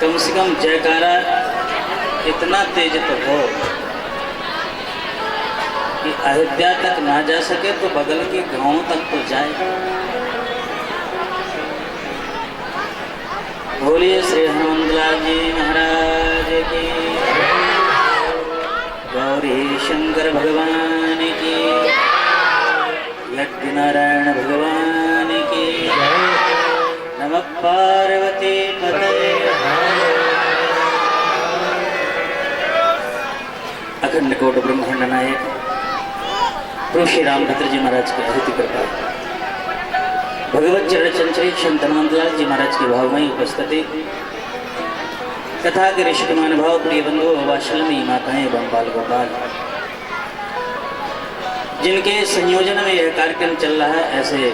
कम से कम जयकारा इतना तेज तो हो कि अयोध्या तक ना जा सके तो बगल के गांव तक तो जाए। बोलिए श्री हनुमंतलाल जी महाराज की, गौरी शंकर भगवान की, यज्ञ नारायण भगवान की, नमः पार्वती पतये। अखंड कोट ब्रह्मांड नायक प्रभु श्री रामभद्र जी महाराज की अतिथि कृपा, भगवत चरण चंचरित संत हनुमंतलाल जी महाराज की भावमयी उपस्थिति, कथा के ऋषि महानुभाव, प्रिय बंधु, वात्सल्यमयी माताएं एवं बाल गोपाल, जिनके संयोजन में यह कार्यक्रम चल रहा है, ऐसे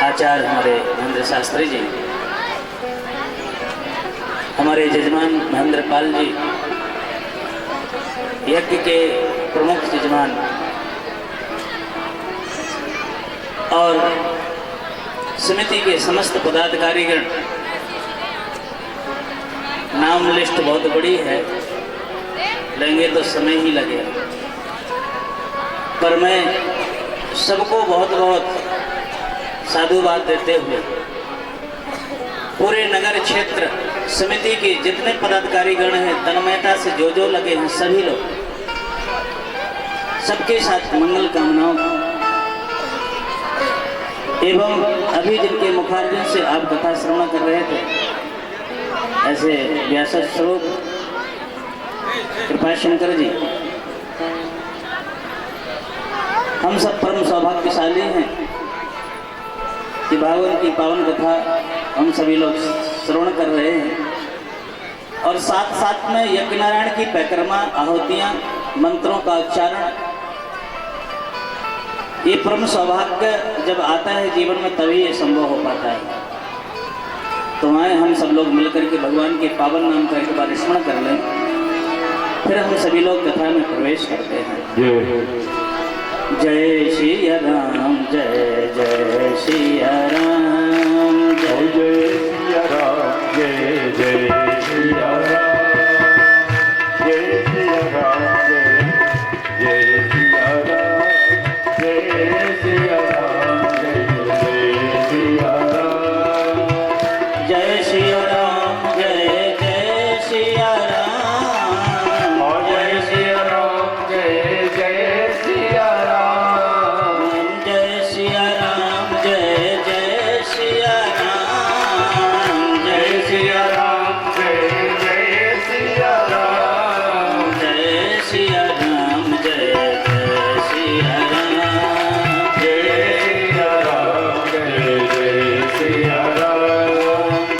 आचार्य हमारे महेंद्र शास्त्री जी, हमारे जजमान महेंद्र पाल जी, यज्ञ के प्रमुख जजमान, और समिति के समस्त पदाधिकारीगण। नाम लिस्ट बहुत बड़ी है, लेंगे तो समय ही लगेगा, पर मैं सबको बहुत बहुत साधुवाद देते हुए पूरे नगर क्षेत्र समिति के जितने पदाधिकारीगण हैं, तन्मयता से जो लगे हैं, सभी लोग सबके साथ मंगल कामनाओं एवं अभी जिनके मुखार्जन से आप कथा श्रवण कर रहे थे, ऐसे व्यास स्वरूप कृपा शंकर जी, हम सब परम सौभाग्यशाली हैं कि भगवान की पावन कथा हम सभी लोग श्रवण कर रहे हैं, और साथ साथ में यज्ञ नारायण की परिक्रमा, आहुतियां, मंत्रों का उच्चारण, ये परम सौभाग्य जब आता है जीवन में तभी ये संभव हो पाता है। तो आए हम सब लोग मिलकर के भगवान के पावन नाम का एक बार स्मरण कर लें, फिर हम सभी लोग कथा में प्रवेश करते हैं। जय श्री राम, जय जय श्री राम, जय जय श्री राम, जय जय श्री राम, जय श्री राम, जय जय श्री राम, जय श्री राम, जय श्री राम, जय जय श्री राम, जय श्री राम, जय जय श्री राम, जय श्री राम, जय जय श्री राम, जय श्री राम, जय जय श्री राम, जय श्री राम, जय जय श्री राम, जय राम, जय जय श्री राम,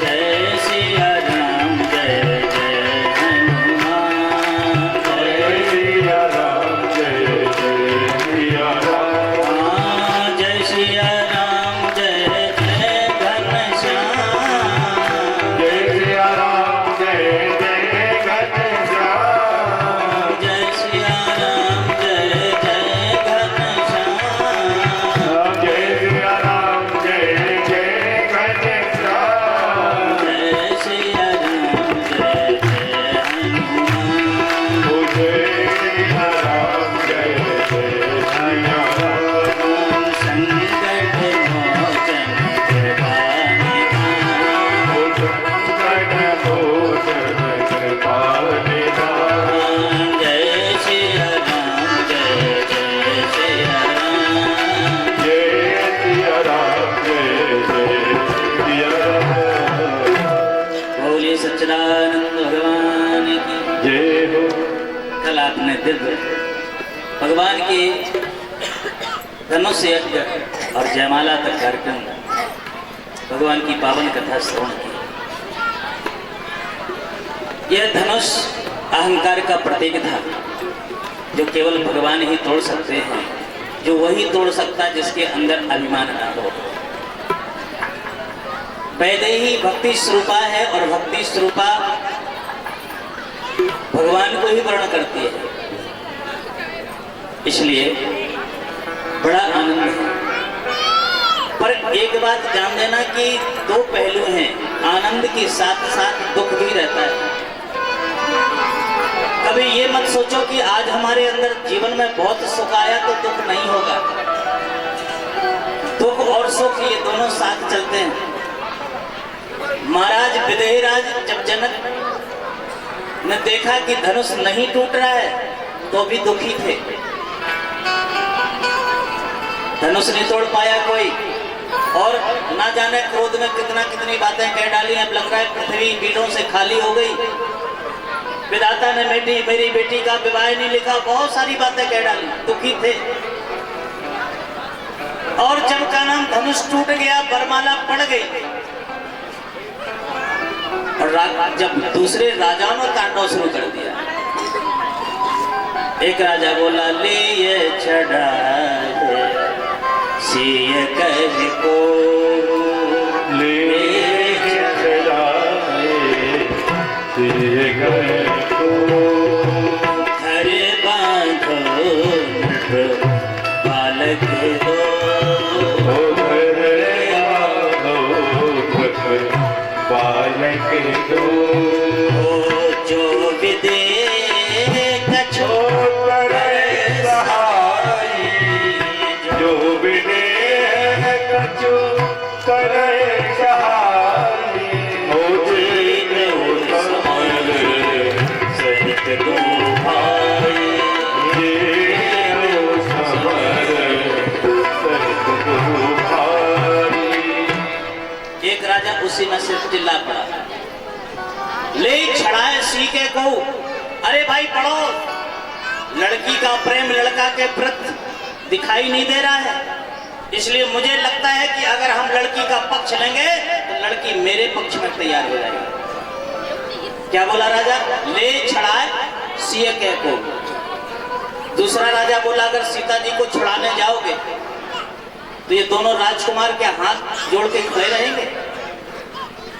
जय श्री राम, जय जय हनुमान, जय श्री राम, जय जय श्री राम, जय श्री राम, जय जय घनश्याम, जय श्री राम, जय जय घनश्याम, जय श्री राम, जय जय घनश्याम, जय श्री राम, जय जय घनश्याम, जय श्री राम, जय जय हनुमान, जय श्री राम, जय जय हनुमान, संकट मोचन कृपा निधान, संकट मोचन कृपा निधान, जय श्री राम, जय जय श्री राम, जय श्री राम, जय जय श्री राम। बोलिए सच्चिदानंद भगवान की जय हो। कल आपने दिव्य भगवान की धनुष यज्ञ और जयमाला तक कार्यक्रम, भगवान की पावन कथा श्रवण की। यह धनुष अहंकार का प्रतीक था, जो केवल भगवान ही तोड़ सकते हैं, जो वही तोड़ सकता है जिसके अंदर अभिमान ना हो। वैदेही भक्ति स्वरूपा है, और भक्ति स्वरूपा भगवान को ही वर्ण करती है, इसलिए बड़ा आनंद है। पर एक बात जान लेना कि दो पहलू हैं, आनंद के साथ साथ दुख भी रहता है। कभी ये मत सोचो कि आज हमारे अंदर जीवन में बहुत सुख आया तो दुख नहीं होगा। दुख और सुख ये दोनों साथ चलते हैं। महाराज विदेहराज जब जनक ने देखा कि धनुष नहीं टूट रहा है तो भी दुखी थे। धनुष नहीं तोड़ पाया कोई, और ना जाने क्रोध में कितनी बातें कह डाली। अब लग रहा है पृथ्वी वीरों से खाली हो गई। विधाता ने मेरी बेटी का विवाह नहीं लिखा, बहुत सारी बातें कह डाली, दुखी थे। और जब का नाम धनुष टूट गया, वरमाला पड़ गई, और जब दूसरे राजाओं ने तांडव शुरू कर दिया। एक राजा बोला, ले ये चढ़ाए सिय कह को, ले चढ़ाए सिय कह को, घर बांधो बालक दो, बालक दो, जो विदेह कछो करे सहाई, जो विदेह कछो करे सहाई, हो जीव समर सहित दो भाई, जीव समर सहित दो भाई। एक राजा उसी में से चिल्ला पड़ा, ले छड़ाए सीके को। अरे भाई पढ़ो, लड़की का प्रेम लड़का के प्रति दिखाई नहीं दे रहा है, इसलिए मुझे लगता है कि अगर हम लड़की का पक्ष लेंगे तो लड़की मेरे पक्ष में तैयार हो जाएगी। क्या बोला राजा? ले छड़ाए सीके को। दूसरा राजा बोला, अगर सीता जी को छुड़ाने जाओगे तो ये दोनों राजकुमार के हाथ जोड़ के खड़े रहेंगे।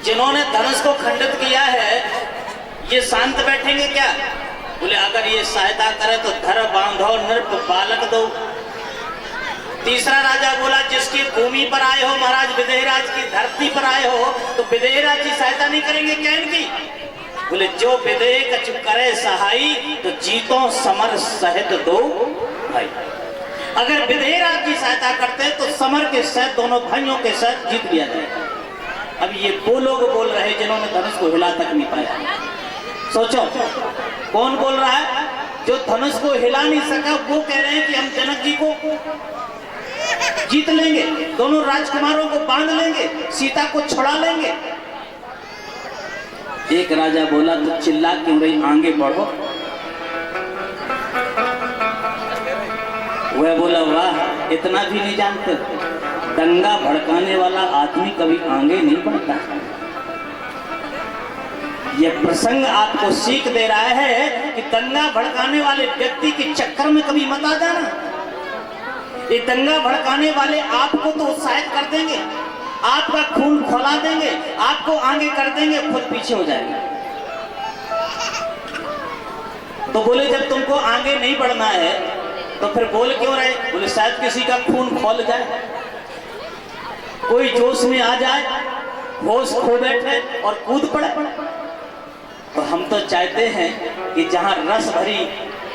जिन्होंने धनुष को खंडित किया है ये शांत बैठेंगे क्या? बोले, अगर ये सहायता करे तो धर बांधो नृप बालक दो। तीसरा राजा बोला, जिसकी भूमि पर आए हो महाराज, विदेहराज की धरती पर आए हो, तो विदेहराज जी सहायता नहीं करेंगे क्या इनकी? बोले, जो विदेह कछु करे सहाई, तो जीतो समर सहित दो भाई। अगर विदेहराज जी सहायता करते तो समर के साथ दोनों भाइयों के साथ जीत लिया जाए। अब ये वो लोग बोल रहे हैं जिन्होंने धनुष को हिला तक नहीं पाया। सोचो कौन बोल रहा है? जो धनुष को हिला नहीं सका वो कह रहे हैं कि हम जनक जी को जीत लेंगे, दोनों राजकुमारों को बांध लेंगे, सीता को छुड़ा लेंगे। एक राजा बोला, तो चिल्ला क्यों रही, आगे बढ़ो। वह बोला, वाह, इतना भी नहीं जानते, दंगा भड़काने वाला आदमी कभी आगे नहीं बढ़ता। यह प्रसंग आपको सीख दे रहा है कि दंगा भड़काने वाले व्यक्ति के चक्कर में कभी मत आ जाना। ये दंगा भड़काने वाले आपको तो उत्साहित कर देंगे, आपका खून खौला देंगे, आपको आगे कर देंगे, खुद पीछे हो जाएंगे। तो बोले, जब तुमको आगे नहीं बढ़ना है तो फिर बोल क्यों रहे? बोले, शायद किसी का खून खौल जाए, कोई जोश में आ जाए, होश खो बैठे और कूद पड़े। तो हम तो चाहते हैं कि जहां रस भरी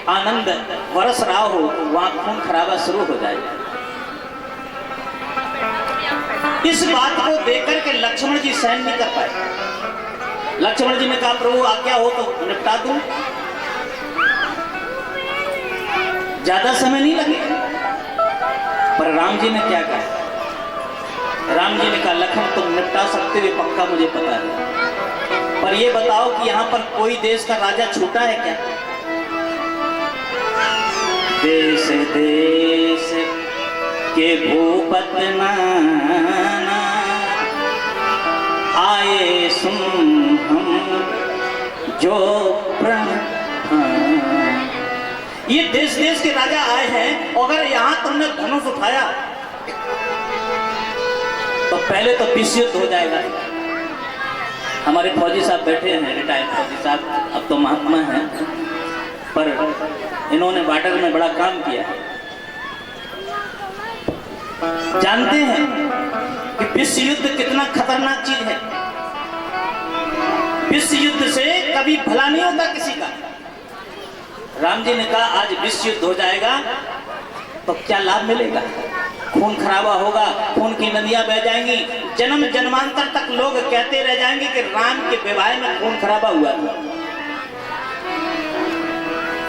आनंद बरस रहा हो वहां खून खराबा शुरू हो जाए। इस बात को देखकर के लक्ष्मण जी सहन नहीं कर पाए। लक्ष्मण जी ने कहा, प्रभु आज्ञा हो तो निपटा दूं, ज्यादा समय नहीं लगेगा। पर राम जी ने क्या कहा? राम जी ने कहा, लखन तुम निपटा सकते हो पक्का मुझे पता है, पर ये बताओ कि यहाँ पर कोई देश का राजा छूटा है क्या? देश देश के भूपत नाना आए सुन हम जो प्रण। ये देश देश के राजा आए हैं, अगर यहाँ तुमने धनुष उठाया तो पहले तो विश्व युद्ध हो जाएगा। हमारे फौजी साहब बैठे हैं, रिटायर्ड फौजी साहब, अब तो महात्मा हैं, पर इन्होंने बॉर्डर में बड़ा काम किया। जानते हैं कि विश्व युद्ध कितना खतरनाक चीज है। विश्व युद्ध से कभी भला नहीं होता किसी का। राम जी ने कहा आज विश्व युद्ध हो जाएगा तो क्या लाभ मिलेगा? खून खराबा होगा, खून की नदियां बह जाएंगी, जन्म जन्मांतर तक लोग कहते रह जाएंगे कि राम के विवाह में खून खराबा हुआ था,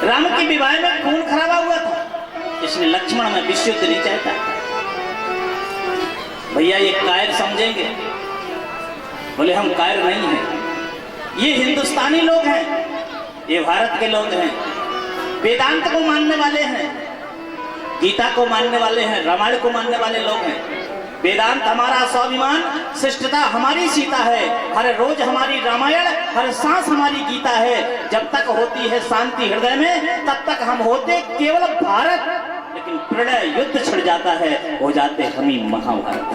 राम के विवाह में खून खराबा हुआ था। इसलिए लक्ष्मण में विश्व युद्ध नहीं चाहता। भैया ये कायर समझेंगे? बोले हम कायर नहीं हैं, ये हिंदुस्तानी लोग हैं, ये भारत के लोग हैं, वेदांत को मानने वाले हैं, गीता को मानने वाले हैं, रामायण को मानने वाले लोग हैं। वेदांत हमारा स्वाभिमान, श्रेष्ठता हमारी सीता है, हर रोज हमारी रामायण, हर सांस हमारी गीता है। जब तक होती है शांति हृदय में तब तक हम होते केवल भारत, लेकिन प्रणय युद्ध छिड़ जाता है, हो जाते हम ही महाभारत।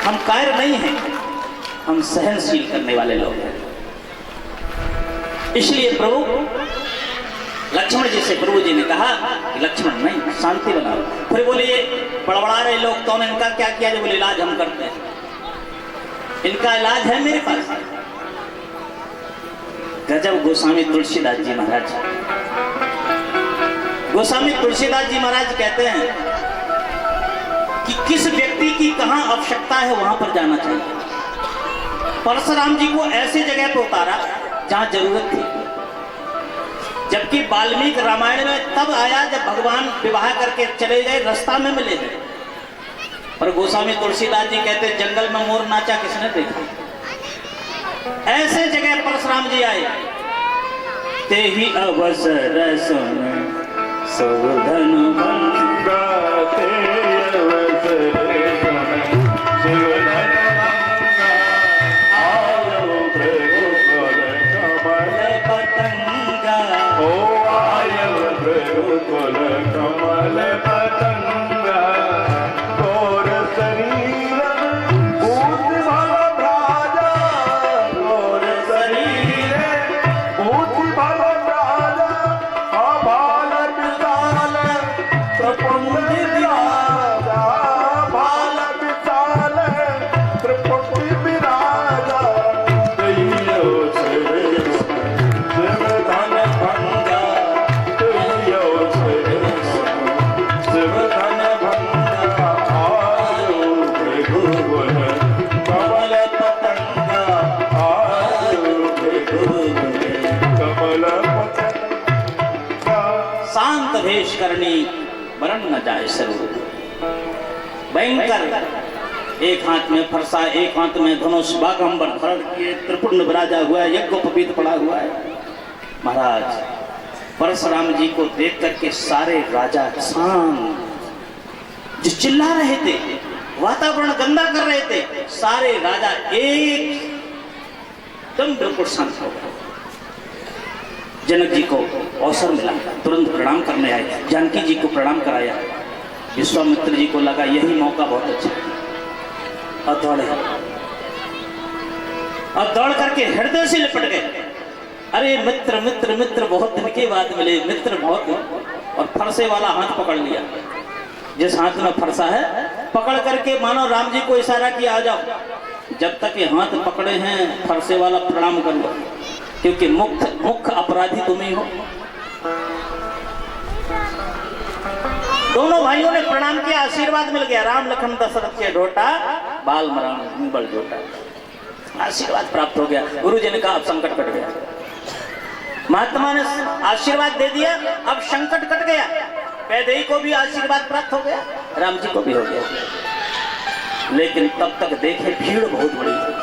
हम कायर नहीं हैं, हम सहनशील करने वाले लोग हैं। इसलिए प्रभु लक्ष्मण जी से प्रभु जी ने कहा कि लक्ष्मण नहीं, शांति बनाओ। फिर बोले ये बड़बड़ा रहे लोग, तो इनका क्या किया? जो बोले इलाज हम करते हैं, इनका इलाज है मेरे पास। गजब गोस्वामी तुलसीदास जी महाराज, गोस्वामी तुलसीदास जी महाराज कहते हैं कि किस व्यक्ति की कहां आवश्यकता है वहां पर जाना चाहिए। परशुराम जी को ऐसी जगह पर उतारा जहां जरूरत थी, जबकि वाल्मीकि रामायण में तब आया जब भगवान विवाह करके चले गए, रास्ता में मिले गए। पर गोस्वामी तुलसीदास जी कहते जंगल में मोर नाचा किसने देखा? ऐसे जगह परशुराम जी आए, ते ही अवसर सुन सुधन भंगा, ते अवसर करनी मरण न जाए स्वरूप। भयंकर, एक हाथ में फरसा, एक हाथ में धनुष, बागंबर धरण किए, त्रिपुंड विराजा हुआ है, यज्ञोपवीत पड़ा हुआ है। महाराज परशुराम जी को देख करके सारे राजा शांत, जो चिल्ला रहे थे, वातावरण गंदा कर रहे थे, सारे राजा एकदम बिल्कुल शांत हो गए। जनक जी को अवसर मिला, तुरंत प्रणाम करने आए, जानकी जी को प्रणाम कराया। विश्वामित्र जी को लगा यही मौका बहुत अच्छा है, और दौड़े और दौड़ करके हृदय से लिपट गए। अरे मित्र मित्र मित्र, बहुत दिन के बाद मिले मित्र, बहुत। और फरसे वाला हाथ पकड़ लिया, जिस हाथ में फरसा है पकड़ करके मानो राम जी को इशारा किया, आ जाओ। जब तक ये हाथ पकड़े हैं फरसे वाला प्रणाम कर लो, क्योंकि मुख्य अपराधी तुम ही हो। दोनों भाइयों ने प्रणाम किया, आशीर्वाद मिल गया। राम लखन दशरथ के ढोटा, बाल मरण बल ढोटा, आशीर्वाद प्राप्त हो गया। गुरु जी ने कहा अब संकट कट गया। महात्मा ने आशीर्वाद दे दिया, अब संकट कट गया। वैदेही को भी आशीर्वाद प्राप्त हो गया, राम जी को भी हो गया। लेकिन तब तक देखे भीड़ बहुत बड़ी है,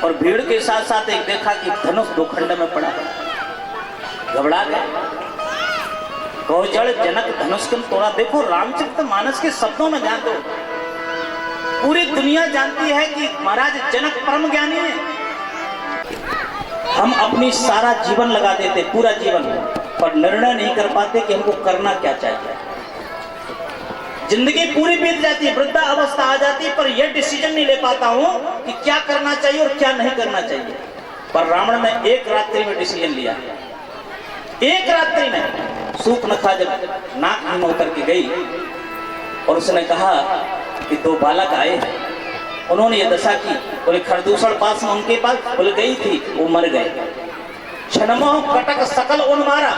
और भीड़ के साथ साथ एक देखा कि धनुष दो खंड में पड़ा है। घबरा गए, गौजड़ जनक धनुष कम तोड़ा। देखो रामचरितमानस के शब्दों में ध्यान दो, पूरी दुनिया जानती है कि महाराज जनक परम ज्ञानी है। हम अपनी सारा जीवन लगा देते, पूरा जीवन, पर निर्णय नहीं कर पाते कि हमको करना क्या चाहिए। जिंदगी पूरी बीत जाती है, वृद्धा अवस्था आ जाती है, पर यह डिसीजन नहीं ले पाता हूं कि क्या करना चाहिए और क्या नहीं करना चाहिए। पर रावण ने एक रात्रि में डिसीजन लिया, एक रात्रि में। सूर्पनखा जब नाक मुंह करके गई और उसने कहा कि दो बालक आए हैं, उन्होंने ये दशा की। बोले खरदूषण पास में उनके पास, बोले गई थी, वो मर गए। क्षणमो कटक सकल उन्मारा,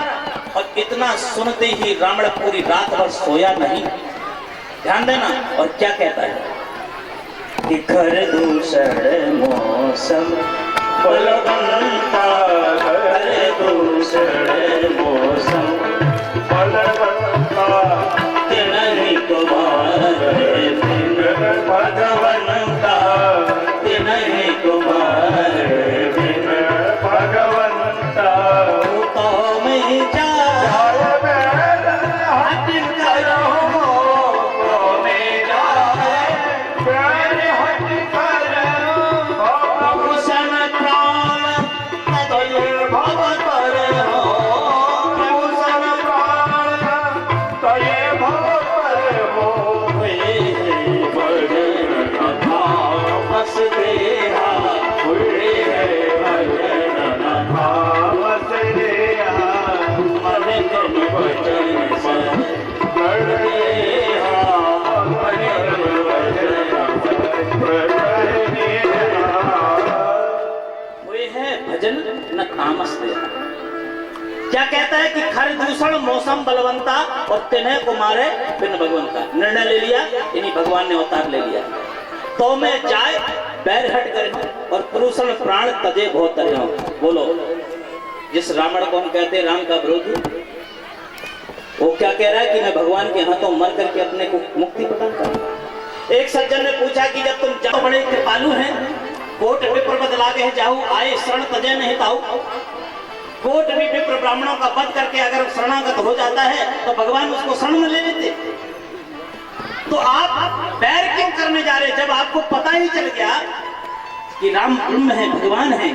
और इतना सुनते ही रावण पूरी रात भर सोया नहीं। ध्यान देना। और क्या कहता है कि खरदूषण मौसम बलवंता, खरदूषण मौसम बलवंता, तिनहि तुम्हारे बिन भगवंता, तिनहि तुम्हारे बिन भगवंता। तो मैं जाय हट करो, तो मैं जाय हट करो, भूषण प्राण तदय भव कर हो, भूषण प्राण तदय भव कर हो। बस देहा हुए भजन भावस देहा, मन तन वचन से कर देहा, मन तन वचन कर देहा। हुए है भजन न तामस देहा। क्या कहता है कि खरदूषण मौसम बलवंता, और तिन्हें को मारे बिन भगवंता। निर्णय ले लिया, इन्हीं भगवान ने अवतार ले लिया। तो मैं जाए बैर हट कर, और पुरुषण प्राण तजे बहुत तरह। बोलो, जिस रावण को हम कहते हैं राम का विरोधी, वो क्या कह रहा है कि मैं भगवान के हाथों मर करके अपने को मुक्ति प्रदान करूं। एक सज्जन ने पूछा कि जब तुम जाओ बड़े कृपालु हैं, कोट विप्र बदला गए जाऊ, आए शरण तजे नहीं ताऊ। कोट भी विप्र ब्राह्मणों का वध करके अगर शरणागत हो जाता है तो भगवान उसको शरण में ले लेते। तो आप बैर क्यों करने जा रहे? जब आपको पता ही चल गया कि राम ब्रह्म है, भगवान है,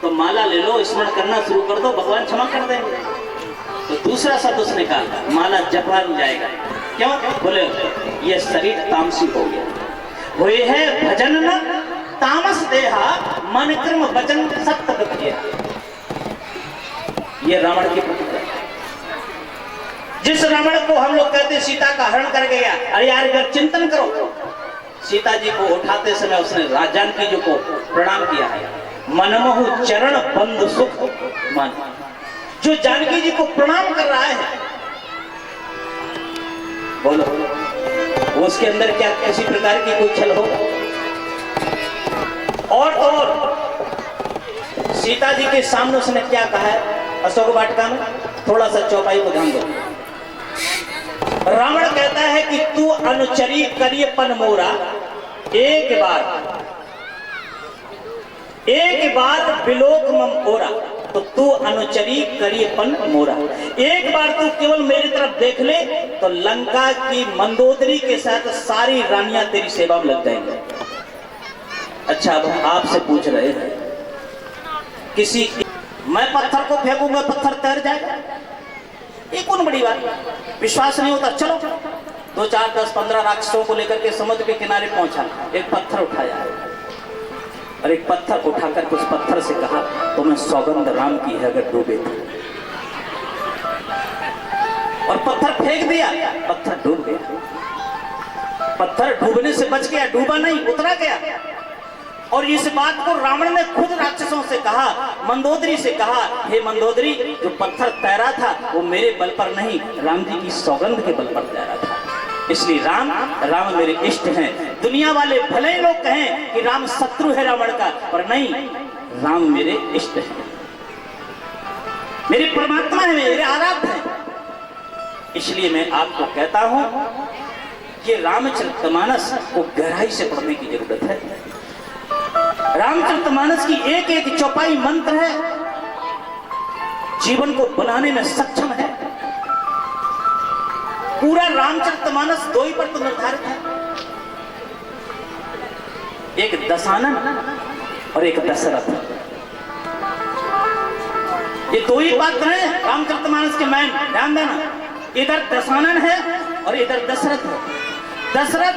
तो माला ले लो, स्मरण करना शुरू कर दो, भगवान क्षमा कर देंगे। तो दूसरा शब्द उसने कहा, माला जपा नहीं जाएगा। क्यों? बोले ये शरीर तामसी हो गया। हुए है भजन न तामस देहा, मन कर्म वचन सत्य किया। ये रावण की प्रतिक्रिया। जिस रावण को हम लोग कहते सीता का हरण कर गया, अरे यार जब चिंतन करो, सीता जी को उठाते समय उसने जानकी जी को प्रणाम किया है। मनमोहु चरण बंद सुख मन, जो जानकी जी को प्रणाम कर रहा है, बोलो वो उसके अंदर क्या किसी प्रकार की कोई छल हो? और सीता जी के सामने उसने क्या कहा है अशोक वाटिका में? थोड़ा सा चौपाई को ध्यान दो। रावण कहता है कि तू अनुचरी करिए पन मोरा, एक बार बिलोक मम ओरा। तो तू अनुचरी करिए पन मोरा, एक बार तू केवल मेरी तरफ देख ले तो लंका की मंदोदरी के साथ सारी रानियां तेरी सेवा में लग जाएंगी। अच्छा, अब हम आपसे पूछ रहे हैं, किसी मैं पत्थर को फेंकूंगा पत्थर तैर जाएगा? ये कौन बड़ी बात? विश्वास नहीं होता, चलो 2, 4, 10, 15 राक्षसों को लेकर के समुद्र के किनारे पहुंचा, एक पत्थर उठाया और एक पत्थर उठाकर उस पत्थर से कहा, तुम्हें सौगंध राम की है अगर डूबे तो। और पत्थर फेंक दिया, पत्थर डूब गया। पत्थर डूबने से बच गया, डूबा नहीं, उतरा गया। और इस बात को रावण ने खुद राक्षसों से कहा, मंदोदरी से कहा, हे मंदोदरी, जो पत्थर तैरा था वो मेरे बल पर नहीं, राम जी की सौगंध के बल पर तैरा था। इसलिए राम मेरे इष्ट हैं। दुनिया वाले भले लोग कहें कि राम शत्रु है रावण का, पर नहीं, राम मेरे इष्ट हैं, मेरे परमात्मा है, मेरे आराध्य हैं। इसलिए मैं आपको कहता हूं कि रामचरितमानस को गहराई से पढ़ने की जरूरत है। रामचरितमानस की एक एक चौपाई मंत्र है, जीवन को बनाने में सक्षम है। पूरा रामचरितमानस 2 ही पर तो निर्धारित है, एक दशानन और एक दशरथ। ये 2 ही पात्र हैं रामचरितमानस के मैन, ध्यान देना। इधर दशानन है और इधर दशरथ है। दशरथ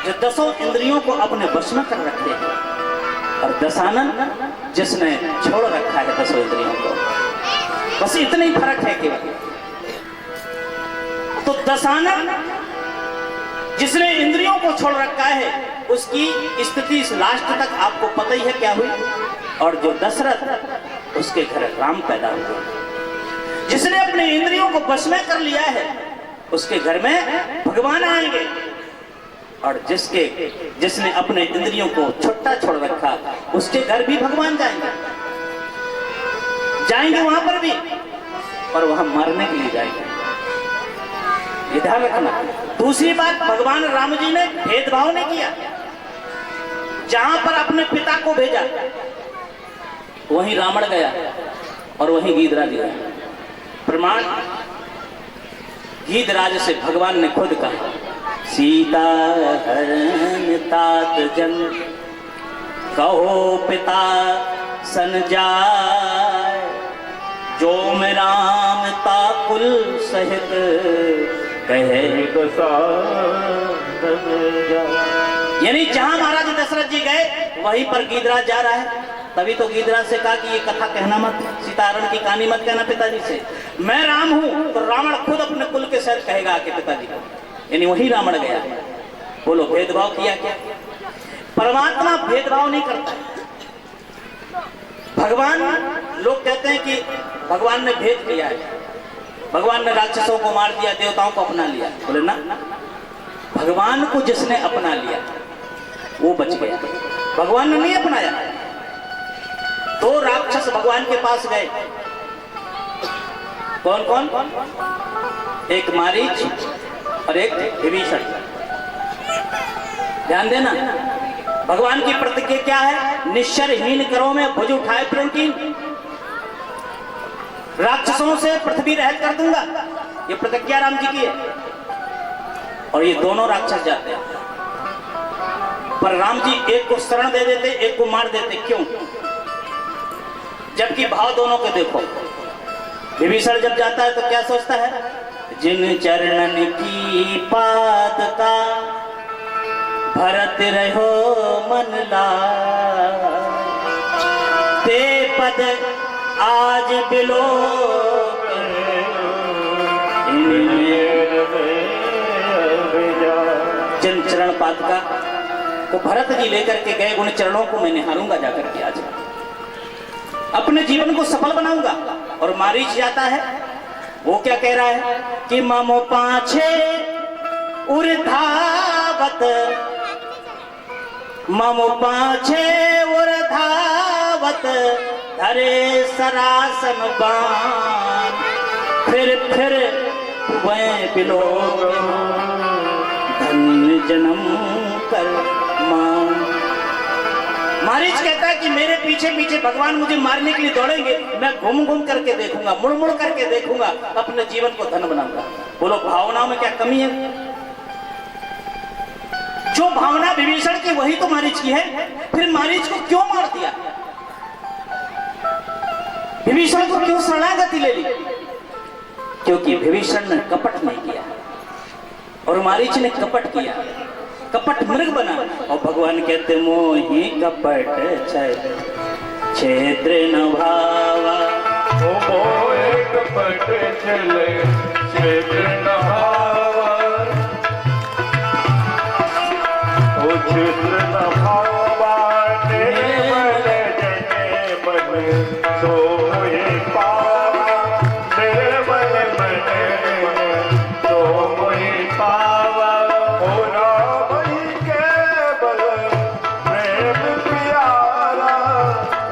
जो 10 इंद्रियों को अपने वश में कर रखे हैं, और दशानन जिसने छोड़ रखा है 10 इंद्रियों को। बस इतना ही फर्क है केवल। तो जिसने इंद्रियों को छोड़ रखा है उसकी स्थिति लास्ट तक आपको पता ही है क्या हुई। और जो दशरथ उसके घर राम पैदा हुए। जिसने अपने इंद्रियों को वश में कर लिया है उसके घर में भगवान आएंगे। और जिसने अपने इंद्रियों को छुट्टा छोड़ रखा उसके घर भी भगवान जाएंगे वहां पर भी, और वहां मरने के लिए जाएंगे। ये ध्यान रखना। दूसरी बात, भगवान राम जी ने भेदभाव नहीं किया। जहां पर अपने पिता को भेजा वहीं रावण गया और वहीं गीधराज गया। प्रमाण, गीधराज से भगवान ने खुद कहा, सीता हरण तात जन कहो पिता सन जाय, जो में राम ताकुल सहित कहे। यानी जहां महाराज दशरथ जी गए वहीं पर गीधराज जा रहा है। तभी तो गीधराज से कहा कि ये कथा कहना मत, सीताहरण की कहानी मत कहना पिताजी से। मैं राम हूं तो रावण खुद अपने कुल के साथ कहेगा आके पिताजी को। यानी वही रावण गया। बोलो भेदभाव किया क्या? परमात्मा भेदभाव नहीं करता है। भगवान, लोग कहते हैं कि भगवान ने भेद किया है, भगवान ने राक्षसों को मार दिया, देवताओं को अपना लिया। बोले ना, भगवान को जिसने अपना लिया वो बच गया, भगवान ने नहीं अपनाया। दो राक्षस भगवान के पास गए। कौन कौन? एक मारीच और एक विभीषण। ध्यान देना, भगवान की प्रतिज्ञा क्या है? निश्चरहीन करो में भुज उठाए प्रणकीन, राक्षसों से पृथ्वी रहित कर दूंगा। ये प्रतिज्ञा राम जी की है। और ये दोनों राक्षस जाते हैं, पर राम जी एक को शरण दे देते, एक को मार देते। क्यों? जबकि भाव दोनों के देखो। विभीषण जब जाता है तो क्या सोचता है? जिन चरणन की पाद का भरत रहो मन लाय, ते पद आज बिलो जिन चरण पादुका को भरत जी लेकर के गए, उन चरणों को मैं निहारूंगा जाकर के, आज अपने जीवन को सफल बनाऊंगा। और मारीच जाता है, वो क्या कह रहा है कि ममो पाछे उर्धावत, ममो पाछे उर्धावत धरे सरासन बाण, फिर वह बिलो धन्य जन्म कर मान। मारीच कहता है कि मेरे पीछे पीछे भगवान मुझे मारने के लिए दौड़ेंगे, मैं घूम घूम करके देखूंगा, मुड़ मुड़ करके देखूंगा, अपने जीवन को धन बनाऊंगा। बोलो भावनाओं में क्या कमी है? जो भावना विभीषण की वही तो मारीच की है। फिर मारीच को क्यों मार दिया? विभीषण को क्यों शरणागति ले ली? क्योंकि विभीषण ने कपट नहीं किया और मारीच ने कपट किया, कपट मृग बना। और भगवान कहते मोहि कपट क्षेत्र न भावा, ओ मोहि कपट चले क्षेत्र न भावा, ओ क्षेत्र न भावा, निर्मल जने मन सोए पावा, निर्मल मन सोए पावा। ओ राम ही केवल प्रेम प्यारा,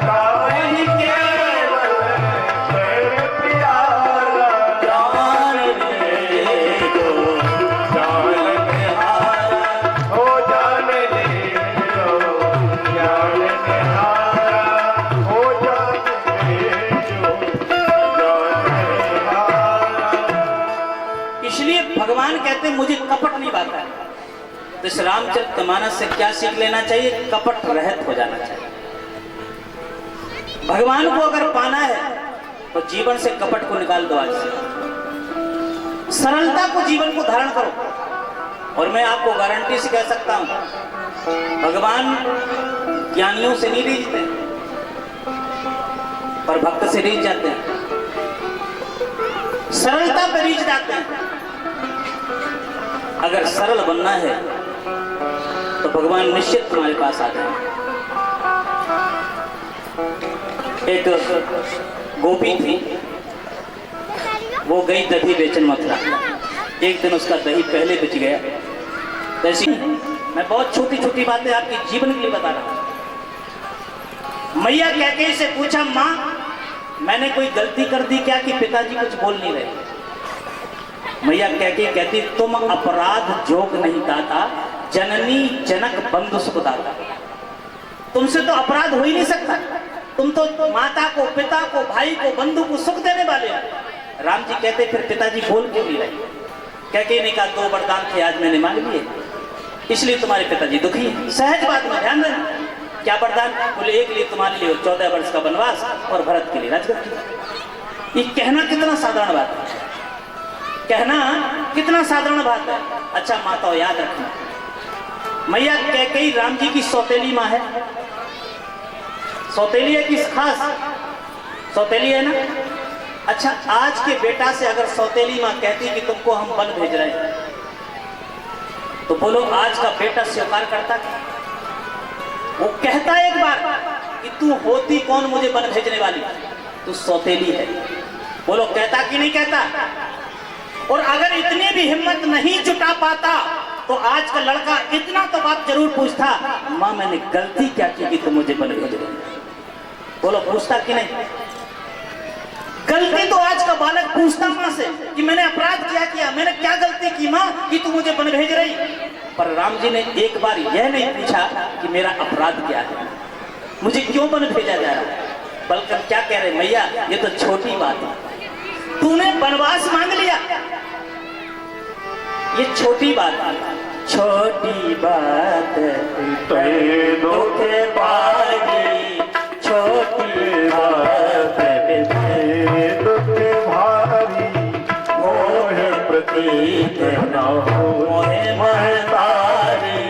राम ही केवल प्रेम प्यारा, जान ले दो जान निहारा, ओ जान ले लो जान निहारा, ओ जान ले लो जान निहारा। इसलिए भगवान कहते हैं मुझे कपट नहीं आता है। तो इस रामचरितमानस से क्या सीख लेना चाहिए? कपट रहित हो जाना चाहिए। भगवान को अगर पाना है तो जीवन से कपट को निकाल दो। आज से सरलता को जीवन को धारण करो। और मैं आपको गारंटी से कह सकता हूं, भगवान ज्ञानियों से नहीं रीझते, पर भक्त से रीझ जाते हैं, सरलता पे रीझ जाते हैं। अगर सरल बनना है तो भगवान निश्चित तुम्हारे पास आ जाए। एक गोपी थी, वो गई दही बेचन मथुरा। एक दिन उसका दही पहले बिच गया। ऐसी मैं बहुत छोटी छोटी बातें आपके जीवन के लिए बता रहा हूं। मैया कैकेयी से पूछा, माँ मैंने कोई गलती कर दी क्या कि पिताजी कुछ बोल नहीं रहे? मैया कैकेयी कहती, तुम अपराध जोग नहीं दाता, जननी जनक बंधु सुख दाता। तुमसे तो अपराध हो ही नहीं सकता। तुम तो माता को, पिता को, भाई को, बंधु को सुख देने वाले हो। राम जी कहते, फिर पिताजी बोल क्यों नहीं रहे? कैकेयी ने कहा, 2 वरदान थे आज मैंने मांग लिए, इसलिए तुम्हारे पिताजी दुखी हैं। सहज बात में ध्यान देना। क्या वरदान? बोले, एक लिए तुम्हारे लिए 14 वर्ष का वनवास और भरत के लिए राजगद्दी। ये कहना कितना साधारण बात है, कहना कितना साधारण बात है। अच्छा माताओं याद रखना, मैया कैकेयी राम जी की सौतेली माँ है। सौतेली है किस खास? सौतेली है ना। अच्छा आज के बेटा से अगर सौतेली माँ कहती कि तुमको हम वन भेज रहे हैं, तो बोलो आज का बेटा स्वीकार करता? वो कहता एक बार कि तू होती कौन मुझे वन भेजने वाली, तू सौतेली है। बोलो कहता कि नहीं कहता? और अगर इतनी भी हिम्मत नहीं जुटा पाता तो आज का लड़का इतना तो बात जरूर पूछता, माँ मैंने गलती क्या की कि तुम मुझे वन भेज रहे? बोलो पूछता कि नहीं? गलती तो आज का बालक पूछता माँ से कि मैंने अपराध क्या किया, मैंने क्या गलती की माँ कि तू मुझे वन भेज रही? पर राम जी ने एक बार यह नहीं पूछा कि मेरा अपराध क्या है, मुझे क्यों वन भेजा जा रहा है, बल्कि क्या कह रहे, मैया ये तो छोटी बात है, तूने वनवास मांग लिया, ये छोटी बात है। छोटी बात दुख भारी, छोटी बात दुख भारी, मोह प्रतीत न होए महतारी,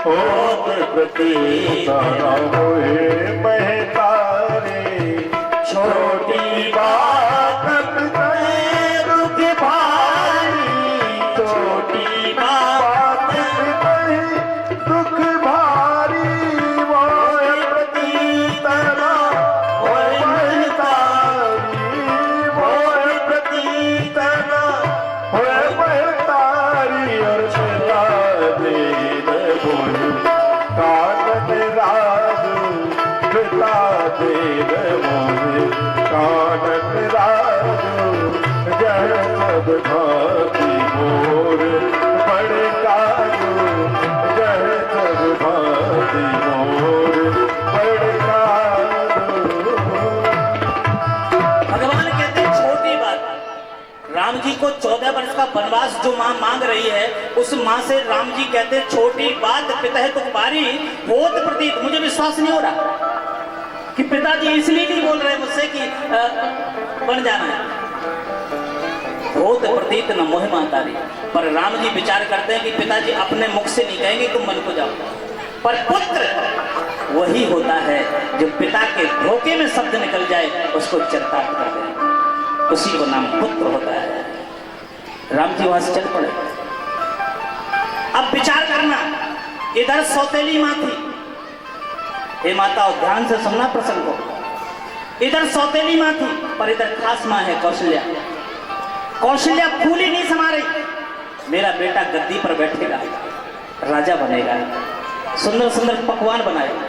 होत प्रतीत न होए महतारी। छोटी बात दुख भारी, छोटी बात दुख भारी, मोह प्रतीत न होए महतारी, मोह प्रतीत न होए महतारी। और छला देन बोल कानन राजू, छला देन बोल कानन राजू, जय सब भाती मोर बड़े काजू, जय सब भाती मोर बड़े काजू। भगवान कहते हैं छोटी बात। राम जी को 14 वर्ष का वनवास जो माँ मांग रही है, उस माँ से राम जी कहते हैं छोटी बात पिता तुम बारी, होत प्रतीत। मुझे विश्वास नहीं हो रहा कि पिताजी इसलिए नहीं बोल रहे मुझसे कि बन जाना है। होत प्रतीत न मोह महतारी। पर राम जी विचार करते हैं कि पिताजी अपने मुख से नहीं कहेंगे तुम मन को जाओ, पर पुत्र वही होता है जो पिता के धोखे में शब्द निकल जाए उसको चरितार्थ कर दे, उसी को नाम पुत्र होता है। राम जी वहां से चल पड़े। अब विचार करना, इधर सौतेली माँ थी, हे माताओं ध्यान से सुनना प्रसंग को। इधर सौतेली माँ थी पर इधर खास माँ है कौशल्या। कौशल्या फूल ही नहीं समा रही, मेरा बेटा गद्दी पर बैठेगा, राजा बनेगा, सुंदर सुंदर पकवान बनाएगा।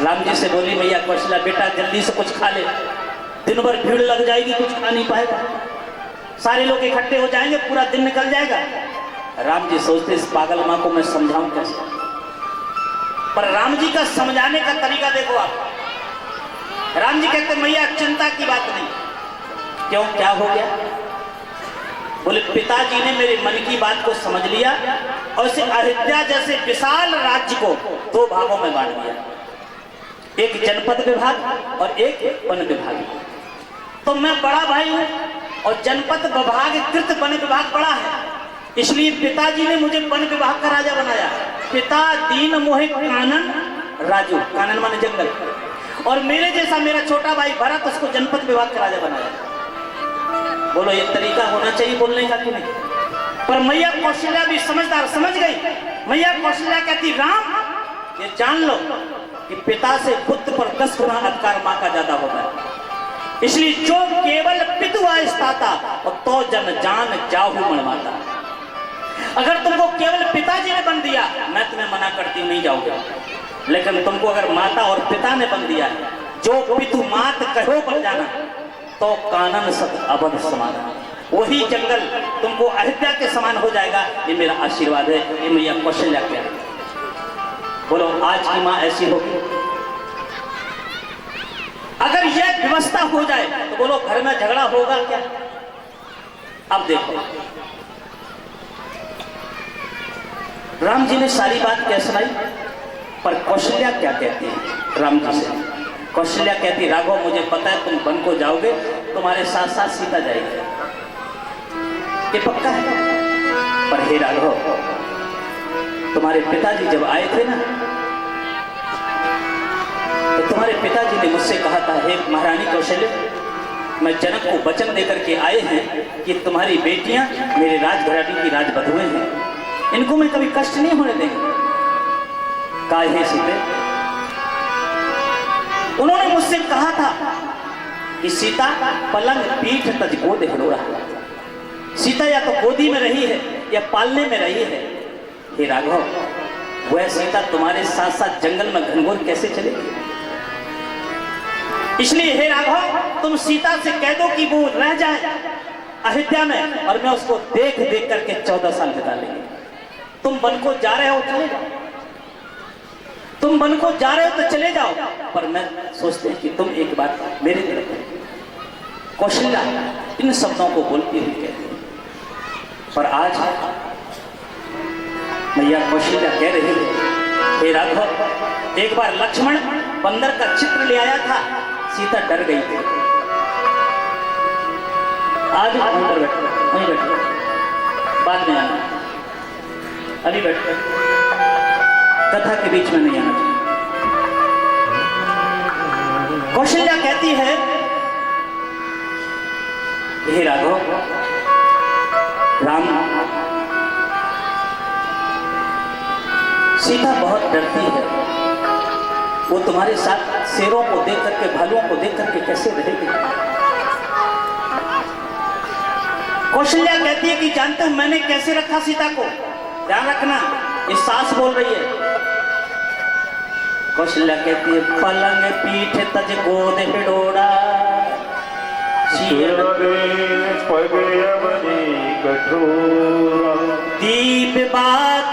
राम जी से बोली मैया कौशल्या, बेटा जल्दी से कुछ खा ले, दिन भर भीड़ लग जाएगी, कुछ खा नहीं पाएगा, सारे लोग इकट्ठे हो जाएंगे, पूरा दिन निकल जाएगा। राम जी सोचते इस पागल माँ को मैं समझाऊं कैसे? पर राम जी का समझाने का तरीका देखो आप। राम जी कहते मैया चिंता की बात नहीं। क्यों, क्या हो गया? बोले पिताजी ने मेरे मन की बात को समझ लिया और इसे अयोध्या जैसे विशाल राज्य को 2 भागों में बांट दिया, एक जनपद विभाग और एक वन विभाग। तो मैं बड़ा भाई हूं और जनपद विभाग कृत वन विभाग बड़ा है, इसलिए पिताजी ने मुझे वन विभाग का राजा बनाया। पिता दीन मोहे कानन राजू, कानन माने जंगल, और मेरे जैसा मेरा छोटा भाई भरत उसको जनपद विभाग का राजा बनाया। बोलो ये तरीका होना चाहिए बोलने का कि नहीं? पर मैया कौशल्या भी समझदार समझ गई। मैया कौशल्या कहती, राम ये जान लो कि पिता से पुत्र पर 10 गुना अधिकार मां का ज्यादा होता है, इसलिए जो केवल पितु आयस्ताता और तो जन जान जाहू मणमाता। अगर तुमको केवल पिताजी ने बन दिया, मैं तुम्हें मना करती हूं नहीं जाओगे, लेकिन तुमको अगर माता और पिता ने बन दिया, जो पितु मात कहो पर जाना, तो कानन सत अबध समाना, वही जंगल तुमको अयोध्या के समान हो जाएगा। ये मेरा आशीर्वाद है। ये मैया कौशल्या क्या है? बोलो आज की मां ऐसी होगी? अगर यह व्यवस्था हो जाए तो बोलो घर में झगड़ा होगा क्या? अब देखो, राम जी ने सारी बात क्या सुनाई, पर कौशल्या क्या कहती है राम जी से? कौशल्या कहती, राघव मुझे पता है तुम वन को जाओगे, तुम्हारे साथ साथ सीता जाएगी, ये पक्का है। पर हे राघव, तुम्हारे पिताजी जब आए थे ना, तो तुम्हारे पिताजी ने मुझसे कहा था, हे महारानी कौशल्या, मैं जनक को वचन देकर के आए हैं कि तुम्हारी बेटियां मेरे राजघराने की राजवधुएं हैं, इनको मैं कभी कष्ट नहीं होने देंगे। काहे सीते, उन्होंने मुझसे कहा था कि सीता पलंग पीठ तज गोद हिलोरा, सीता या तो गोदी में रही है या पालने में रही है। हे राघव, वह सीता तुम्हारे साथ साथ जंगल में घनघोर कैसे चलेगी? इसलिए हे राघव, तुम सीता से कह दो कि वो रह जाए अयोध्या में, और मैं उसको देख देख करके 14 साल बिता लेंगे। तुम वन को जा रहे हो, चले जाओ, तुम वन को जा रहे हो तो चले जाओ, पर मैं सोचते हैं कि तुम एक बात मेरे तरफ। कौशल्या इन शब्दों को बोलती हुई कहती, पर आज मैया कौशल्या कह रही है, हे राघव, एक बार लक्ष्मण बंदर का चित्र ले आया था, सीता डर गई थी। आज अंदर बैठो, वहीं बैठो, बाद में आना, अभी बैठो, कथा के बीच में नहीं आना चाहिए। कौशल्या कहती है, हे राघव, राम, सीता बहुत डरती है, वो तुम्हारे साथ शेरों को देख करके, भालुओं को देख करके कैसे रहेगी? कौशल्या कहती है कि जानते हो मैंने कैसे रखा सीता को? ध्यान रखना, ये सास बोल रही है। कौशल्या कहती है, पलंग पीठ तज गोद हिडोरा, दीप बात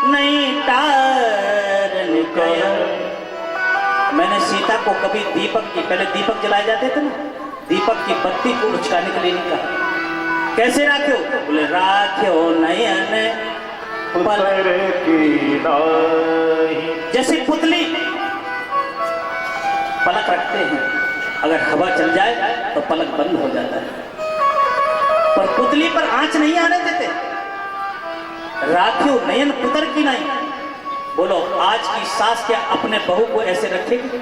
नहीं टारन गया। मैंने सीता को कभी दीपक की, पहले दीपक जलाए जाते थे ना, दीपक की बत्ती को उचकाने के लिए नहीं कहा। कैसे राख्यो? बोले राख्यो नयन पुत्र की नाई। जैसे पुतली पलक रखते हैं, अगर हवा चल जाए तो पलक बंद हो जाता है, पर पुतली पर आंच नहीं आने देते। राख्यो नयन पुत्र की नहीं। बोलो आज की सास क्या अपने बहू को ऐसे रखेगी?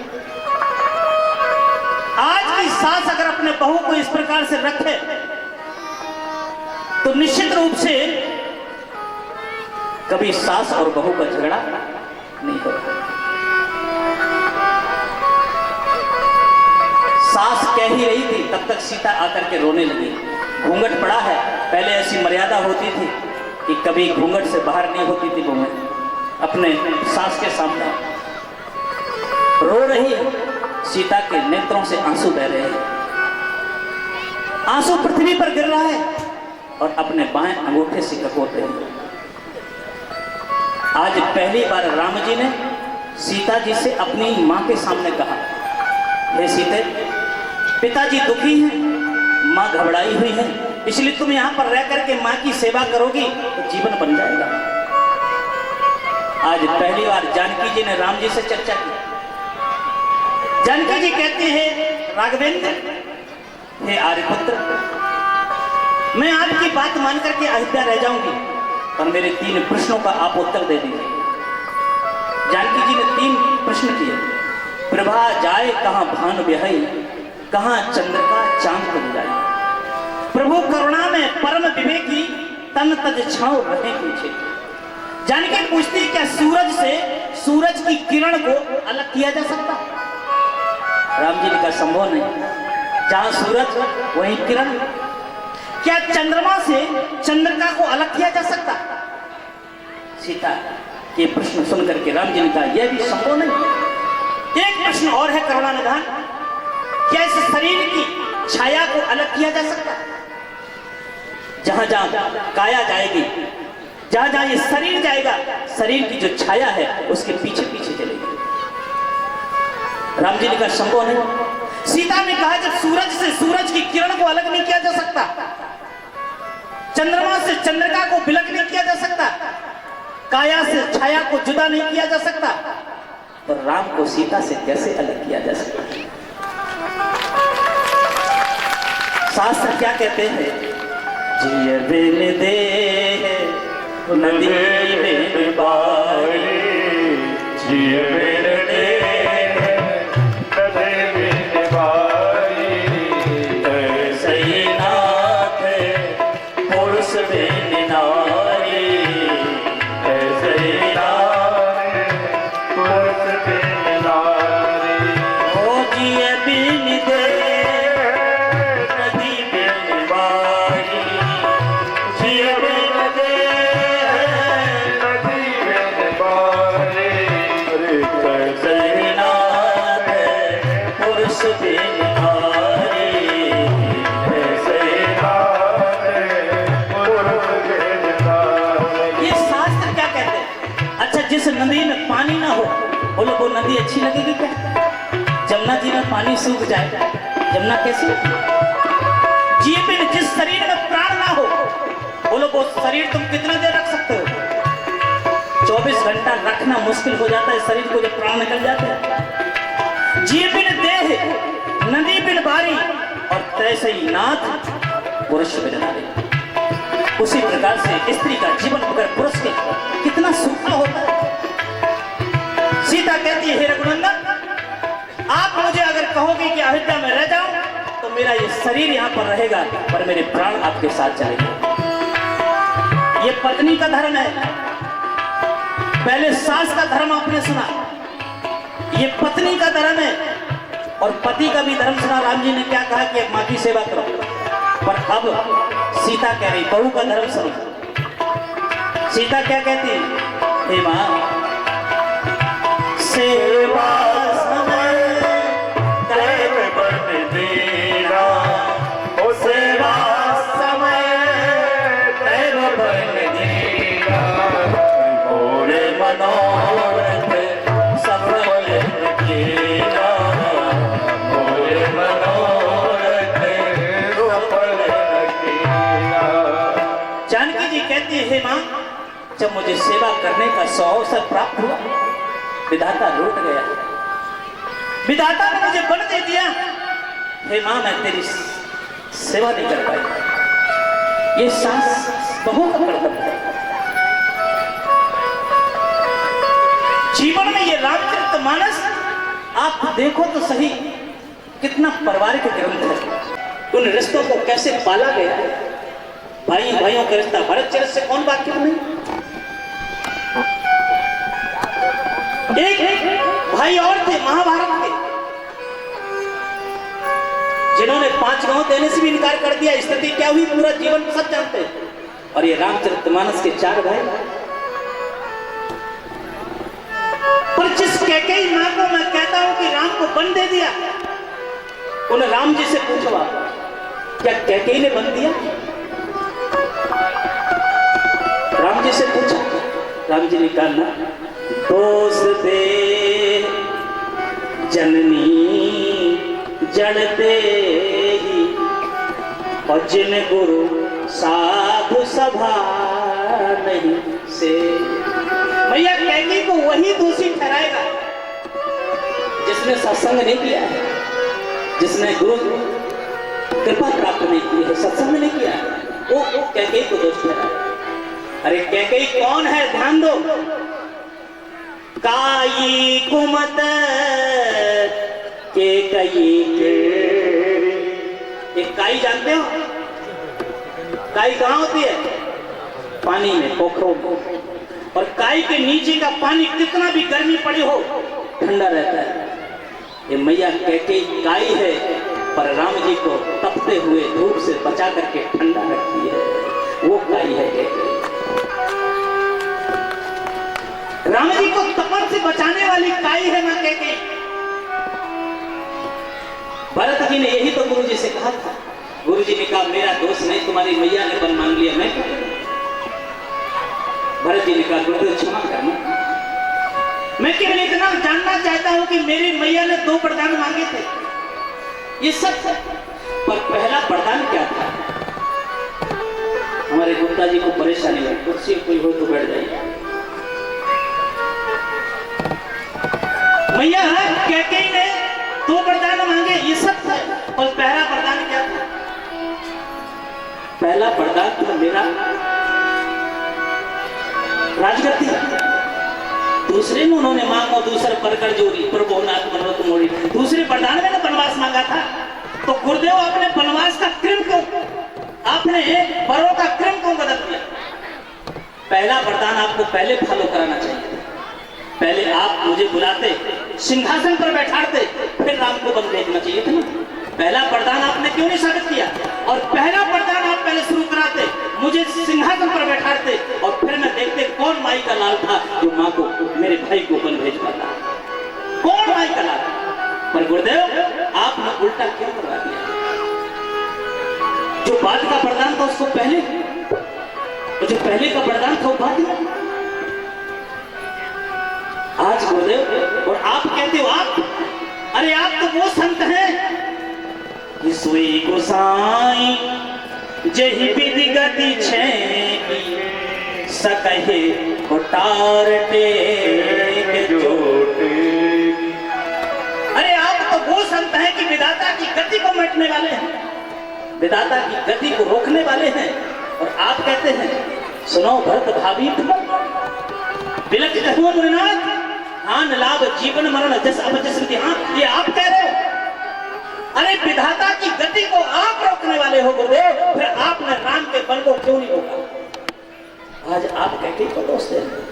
आज की सास अगर अपने बहू को इस प्रकार से रखे तो निश्चित रूप से कभी सास और बहू का झगड़ा नहीं होगा। सास कह ही रही थी, तब तक सीता आकर के रोने लगी। घूंघट पड़ा है, पहले ऐसी मर्यादा होती थी कि कभी घूंघट से बाहर नहीं होती थी वो, अपने सास के सामने रो रही है। सीता के नेत्रों से आंसू बह रहे हैं, आंसू पृथ्वी पर गिर रहा है और अपने बाएं अंगूठे से कपोर रही है। आज पहली बार राम जी ने सीता जी से अपनी मां के सामने कहा, हे सीते, पिताजी दुखी हैं, मां घबराई हुई है, इसलिए तुम यहां पर रह करके मां की सेवा करोगी तो जीवन बन जाएगा। आज पहली बार जानकी जी ने राम जी से चर्चा की। जानकी जी कहती है, राघवेंद्र, हे आर्यपुत्र, मैं आपकी बात मान करके अयोध्या रह जाऊंगी, पर मेरे 3 प्रश्नों का आप उत्तर दे दीजिए। जानकी जी ने 3 प्रश्न किए। प्रभा जाए कहां भान ब्याही, कहां चंद्र का चांद बन जाए। प्रभु करुणा में परम विवेकी, तन तज छाँव रहे पीछे। जानकी पूछती क्या सूरज से सूरज की किरण को अलग किया जा सकता? राम जी ने कहा संभव नहीं, जहां सूरज वहीं किरण। क्या चंद्रमा से चंद्रिका को अलग किया जा सकता? सीता ये प्रश्न सुन करके राम जी ने कहा यह भी संभव नहीं। एक प्रश्न और है करुणा निधान, क्या इस शरीर की छाया को अलग किया जा सकता? जहां जहां काया जाएगी, जहां जहां ये शरीर जाएगा, शरीर की जो छाया है उसके पीछे पीछे चलेगी। राम जी ने कहा संभव नहीं। सीता ने कहा जब सूरज से सूरज की किरण को अलग नहीं किया जा सकता, चंद्रमा से चंद्रिका को विलग नहीं किया जा सकता, काया से छाया को जुदा नहीं किया जा सकता, तो राम को सीता से कैसे अलग किया जा सकता? शास्त्र क्या कहते हैं? जिय बिन दे नदी बिन बारी, जिय बिन दे नदी बिन बारी, ऐसे ही नाथ पुरुष बिन नारी, ऐसे ही नारी पुरुष बिन नारी। ओ जिय बिन दे नदी बिन बारी, जिय बिन दे नदी बिन बारी, अरे कैसे ऐसे नाथ पुरुष बिन नारी, ऐसे नारी पुरुष बिन नारी। ये शास्त्र क्या कहते हैं? अच्छा जिस नदी में पानी ना हो बोलो वो नदी अच्छी लगेगी क्या? जमुना जी में पानी सूख जाए, जमुना कैसी? जिए बिन जिस शरीर में प्राण ना हो बोलो वो शरीर तुम कितना देर रख सकते हो? 24 घंटा रखना मुश्किल हो जाता है शरीर को जब प्राण निकल जाते हैं। जिए बिन देह नदी बिन बारी, और तैसे ही नाथ पुरुष बिन नारी। उसी प्रकार से स्त्री का जीवन अगर पुरुष के कितना सूखा होता है। सीता कहती है हे रघुनंदन, आप मुझे अगर कहोगे कि अयोध्या में रह जाऊं तो मेरा ये शरीर यहाँ पर रहेगा, पर मेरे प्राण आपके साथ चलेंगे। ये पत्नी का धर्म है। पहले सास का धर्म आपने सुना, ये पत्नी का धर्म है, और पति का भी धर्म सुना। राम जी ने क्या कहा कि माँ की सेवा करो, पर अब सीता कह रही बहू का धर्म सुनो। सीता क्या कहती है? हे माँ सेवा समय तैव बन दीना, ओ सेवा समय तैव बन दीना, मोरे मनोरथ सफल कीना, मोरे मनोरथ सफल कीना। जानकी जी कहती है हे माँ जब मुझे सेवा करने का अवसर प्राप्त हुआ, विधाता लौट गया, विधाता ने मुझे बन दे दिया। हे माँ मैं तेरी सेवा नहीं कर पाई। ये सास बहू का कर्तव्य है। जीवन में ये रामचरितमानस आप देखो तो सही, कितना पारिवारिक ग्रंथ है। उन रिश्तों को कैसे पाला गया है। भाई भाइयों का रिश्ता, भरत चरित से कौन वाकिफ नहीं? एक भाई और थे महाभारत के, जिन्होंने 5 गांव देने से भी इनकार कर दिया। स्थिति क्या हुई पूरा जीवन सब जानते हैं। और ये रामचरितमानस के 4 भाई, पर जिस कैकेयी मां को मैं कहता हूं कि राम को बन दे दिया, उन्हें राम जी से पूछो आप क्या कैकेयी ने बन दिया? राम जी से पूछा, राम जी ने कहा ना, दोष दे जननी जड़ दे ही, और जिन गुरु साधु सभा नहीं से। भैया कैकेयी को वही दोषी ठहराएगा जिसने सत्संग नहीं किया है, जिसने गुरु कृपा प्राप्त नहीं की है, सत्संग नहीं किया है, वो कैकेयी को दोष ठहराएगा। अरे कैकेयी कौन है? ध्यान दो। काई कुमत के कई के, एक काई जानते हो? काई कहाँ होती है? पानी में, पोखरों में, और काई के नीचे का पानी कितना भी गर्मी पड़ी हो ठंडा रहता है। ये मैया कैकेयी काई है, पर राम जी को तपते हुए धूप से बचा करके ठंडा रखती है, वो काई है कैकेयी। राम जी को तपन से बचाने वाली काई है मां कैकेयी। भरत जी ने यही तो गुरु जी से कहा था। गुरु जी ने कहा मेरा दोष नहीं, तुम्हारी मैया ने वन मांग लिया, मैं क्या करूं? भरत जी ने कहा गुरुदेव क्षमा करना, मैं केवल इतना जानना चाहता हूं कि मेरी मैया ने 2 वरदान मांगे थे, ये सब है, पर पहला वरदान क्या था? हमारे गुप्ता जी को परेशानी है, कुर्सी कोई हो तो बैठ जाइए। मैया कैकेयी ने 2 वरदान मांगे, ये सब है, और पहला वरदान क्या था? पहला वरदान था मेरा राजगद्दी। दूसरे में उन्होंने मांगा दूसरा परकर जोड़ी प्रभु नाथ मनोरथ मोड़ी, दूसरे वरदान में ना वनवास मांगा था। तो गुरुदेव आपने वनवास का क्रम क्यों, आपने वरों का क्रम क्यों बदल दिया? पहला वरदान आपको पहले फॉलो कराना चाहिए। पहले आप मुझे बुलाते, सिंहासन पर बैठाते, फिर राम को वन भेजना चाहिए था ना। पहला वरदान आपने क्यों नहीं साबित किया? और पहला वरदान आप पहले शुरू कराते, मुझे सिंहासन पर बैठाते, और फिर मैं देखते कौन माई का लाल था जो माँ को, मेरे भाई को वन भेज पाता, कौन माई का लाल? पर गुरुदेव आपने उल्टा क्यों करवा दिया? जो बात का वरदान था उसको पहले, जो पहले का वरदान था वो बात। आज गुरुदेव और आप कहते हो आप, अरे आप तो वो संत हैं सोई गोसाई जही विधि गति छेकी सकहे उतारते जोटे। अरे आप तो वो संत हैं कि विधाता की गति को मिटने वाले हैं, विधाता की गति को रोकने वाले हैं, और आप कहते हैं सुनो भरत भाभी विलक्षित हुआ मुनिनाथ, हान लाभ जीवन मरण जस अपजस हाँ, ये आप कह रहे हो। अरे विधाता की गति को आप रोकने वाले हो गुरुदेव, फिर आपने राम के बल को क्यों नहीं रोका? आज आप कैकेयी को दोष दे रहे,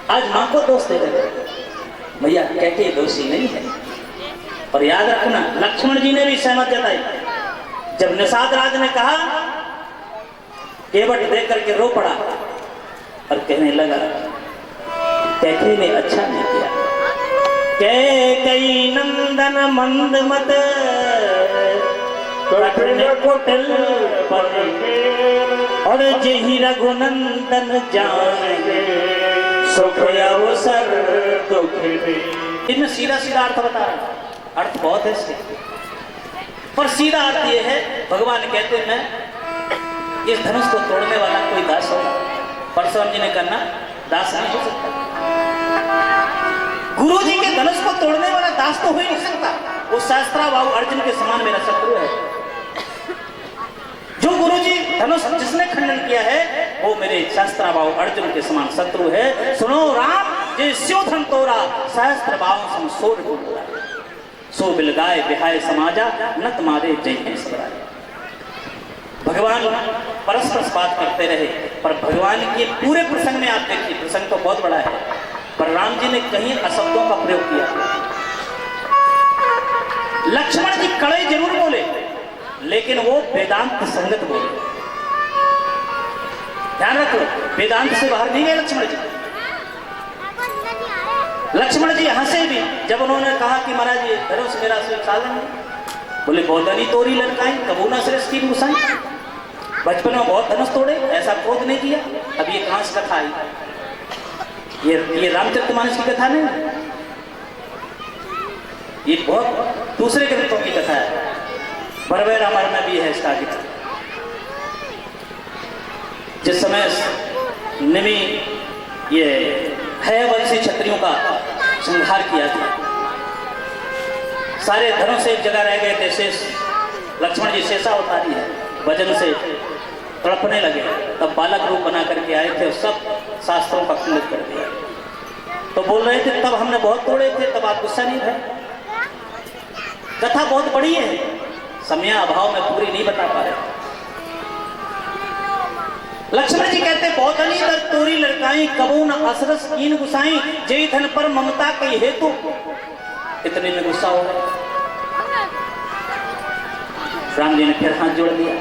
आज मां को दोष दे रहे। भैया कैकेयी दोषी नहीं है। और याद रखना लक्ष्मण जी ने भी सहमत जताई। जब निषाद राज ने कहा, केवट देख करके रो पड़ा और कहने लगा कैकेयी ने अच्छा नहीं किया। कैकेयी नंदन मंद मत कठिन कुटिल और जही रघुनंदन जाने सुख अवसर दुख। इनमें सीधा सीधा अर्थ बता रहा है, अर्थ बहुत है इसके, पर सीधा अर्थ ये है, भगवान कहते हैं मैं इस धनुष को तोड़ने वाला कोई दास होगा। परशुराम जी ने करना दास नहीं हो सकता। गुरु जी के धनुष को तोड़ने वाला दास तो हो ही नहीं सकता। वो सहस्त्राबाहु अर्जुन के समान मेरा शत्रु है। जो गुरु जी धनुष जिसने खंडन किया है वो मेरे सहस्त्राबाहु अर्जुन के समान शत्रु है। सुनो राम जे स्योधन तोरा सहस्त्रबाहु सम सोर बोला, सो बिलगाए बिहाय समाजा नत मारे जय है सबराय। भगवान परस्पर बात करते रहे, पर भगवान के पूरे प्रसंग में आप देखिए, प्रसंग तो बहुत बड़ा है, पर राम जी ने कहीं अशब्दों का प्रयोग किया। लक्ष्मण जी कड़े जरूर बोले, लेकिन वो वेदांत संगत बोले। ध्यान रखो, वेदांत से बाहर नहीं गए लक्ष्मण जी। लक्ष्मण जी हंसे भी जब उन्होंने कहा कि महाराज ये धनुष मेरा साधन है। बोले बहुधनी तोरी लड़काई कबू न श्रेष्ठ की मुसाई। बचपन में बहुत धनुष तोड़े, ऐसा क्रोध नहीं किया। अब ये कहां से कथा आई? ये रामचरितमानस की कथा नहीं, ये बहुत दूसरे ग्रंथों की कथा है। बरवे रामायण में भी है इसका जिक्र। जिस समय निमि ये है वंशी क्षत्रियों का संहार किया था, सारे धनुष एक जगह रह गए थे। शेष लक्ष्मण जी शेषा उतारी है, वजन से तड़पने लगे, तब बालक रूप बना करके आए थे, सब शास्त्रों का खंडन कर दिया। तो बोल रहे थे तब हमने बहुत तोड़े थे, तब आप गुस्सा नहीं थे। कथा बहुत बड़ी है, समय अभाव में पूरी नहीं बता पा रहे। लक्ष्मण जी कहते बहुत अनी दर तोरी लड़काई कबू न असरस कीन गुसाई जय धन पर ममता के हेतु। इतने में गुस्सा हो गया। राम जी ने फिर हाथ जोड़ दिया।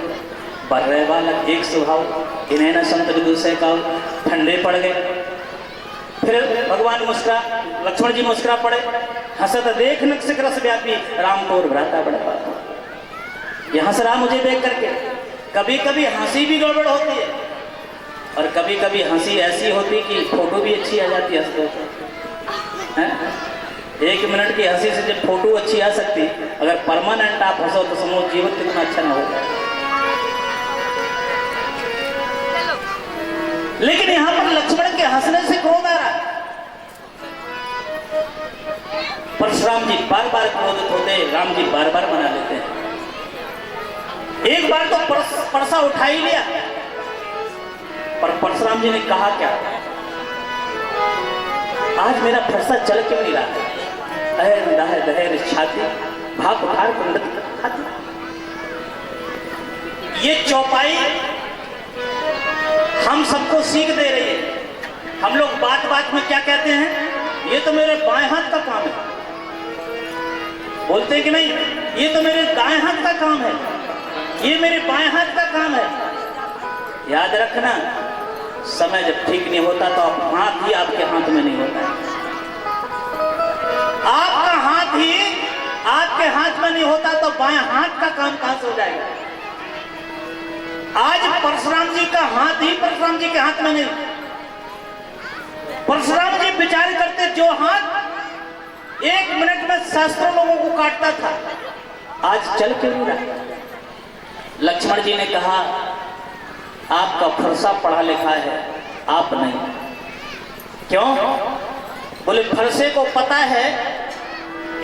बर्रे बालक एक स्वभाव इन्हें न संत दूसरे का ठंडे पड़ गए। फिर भगवान मुस्कुरा, लक्ष्मण जी मुस्कुरा पड़े। हंसत देख नक्ष रस व्यापी राम को भ्राता बड़ा पाता। ये हंस रहा मुझे देख करके। कभी कभी हंसी भी गड़बड़ होती है और कभी कभी हंसी ऐसी होती कि फोटो भी अच्छी आ जाती है हंसते हैं। 1 मिनट की हंसी से जब फोटो अच्छी आ सकती, अगर परमानेंट आप हंसो तो समझो जीवन कितना अच्छा ना होगा। लेकिन यहां पर लक्ष्मण के हंसने से क्रोध आ रहा है। परशुराम जी बार बार क्रोधित होते, राम जी बार बार मना लेते हैं। एक बार तो परसा उठा ही लिया, पर परशुराम जी ने कहा क्या, आज मेरा फरसा चल क्यों नहीं रहा? अहर दाहर दहर छाती भाप उठार कुंडत खाती। ये चौपाई हम सबको सीख दे रही है। हम लोग बात बात में क्या कहते हैं, ये तो मेरे बाएं हाथ का काम है। बोलते हैं कि नहीं, ये तो मेरे दाएं हाथ का काम है, ये मेरे बाएं हाथ का काम है। याद रखना, समय जब ठीक नहीं होता तो आप हाथ ही आपके हाथ में नहीं होता है। आपका हाथ ही आपके हाथ में नहीं होता तो बाएं हाथ का काम कहां से हो जाएगा? आज परशुराम जी का हाथ ही परशुराम जी के हाथ में नहीं। परशुराम जी विचार करते, जो हाथ 1 मिनट में सहस्त्रों लोगों को काटता था, आज चल क्यों नहीं रहा? लक्ष्मण जी ने कहा, आपका फरसा पढ़ा लिखा है, आप नहीं। क्यों? बोले फरसे को पता है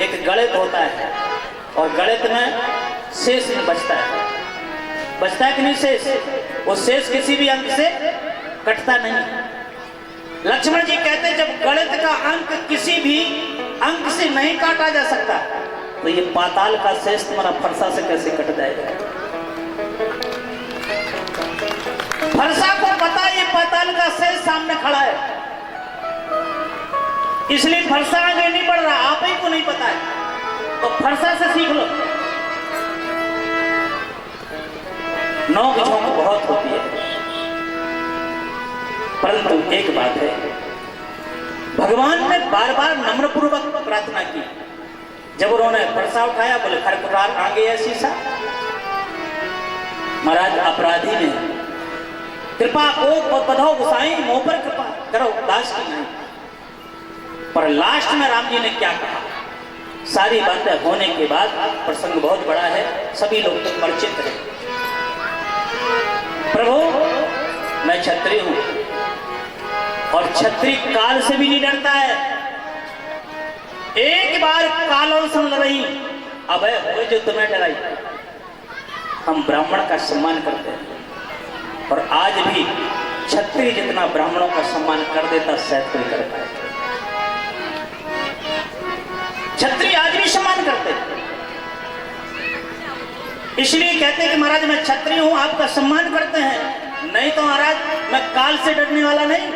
एक गणित होता है और गणित में शेष में बचता है। बचता है कि नहीं शेष? वो शेष किसी भी अंक से कटता नहीं। लक्ष्मण जी कहते जब गणित का अंक किसी भी अंक से नहीं काटा जा सकता, तो ये पाताल का शेष तुम्हारा फरसा से कैसे कट जाएगा? फरसा को पता है ये पाताल का शेष सामने खड़ा है, इसलिए फरसा आगे नहीं बढ़ रहा। आप ही को नहीं पता है तो फरसा से सीख लो। नौक झोंक बहुत होती है, परंतु एक बात है, भगवान ने बार बार नम्रपूर्वक प्रार्थना की। जब उन्होंने फरसा उठाया, बोले खरखुटार आगे है शीशा। महाराज अपराधी ने कृपा को बधाओ गुसाई, मुंह पर कृपा करो दास की नहीं। पर लास्ट में राम जी ने क्या कहा? सारी बातें होने के बाद, प्रसंग बहुत बड़ा है, सभी लोग तो परिचित हैं। प्रभु, मैं क्षत्रिय हूं और क्षत्रिय काल से भी नहीं डरता है। एक बार कालों से लड़ाई, अब हुए जो तुम्हें डराई। हम ब्राह्मण का सम्मान करते हैं और आज भी क्षत्रिय जितना ब्राह्मणों का सम्मान कर देता शायद कोई करता है। क्षत्रिय आज भी सम्मान करते हैं, इसलिए कहते हैं कि महाराज मैं क्षत्रिय हूं, आपका सम्मान करते हैं। नहीं तो महाराज मैं काल से डरने वाला नहीं।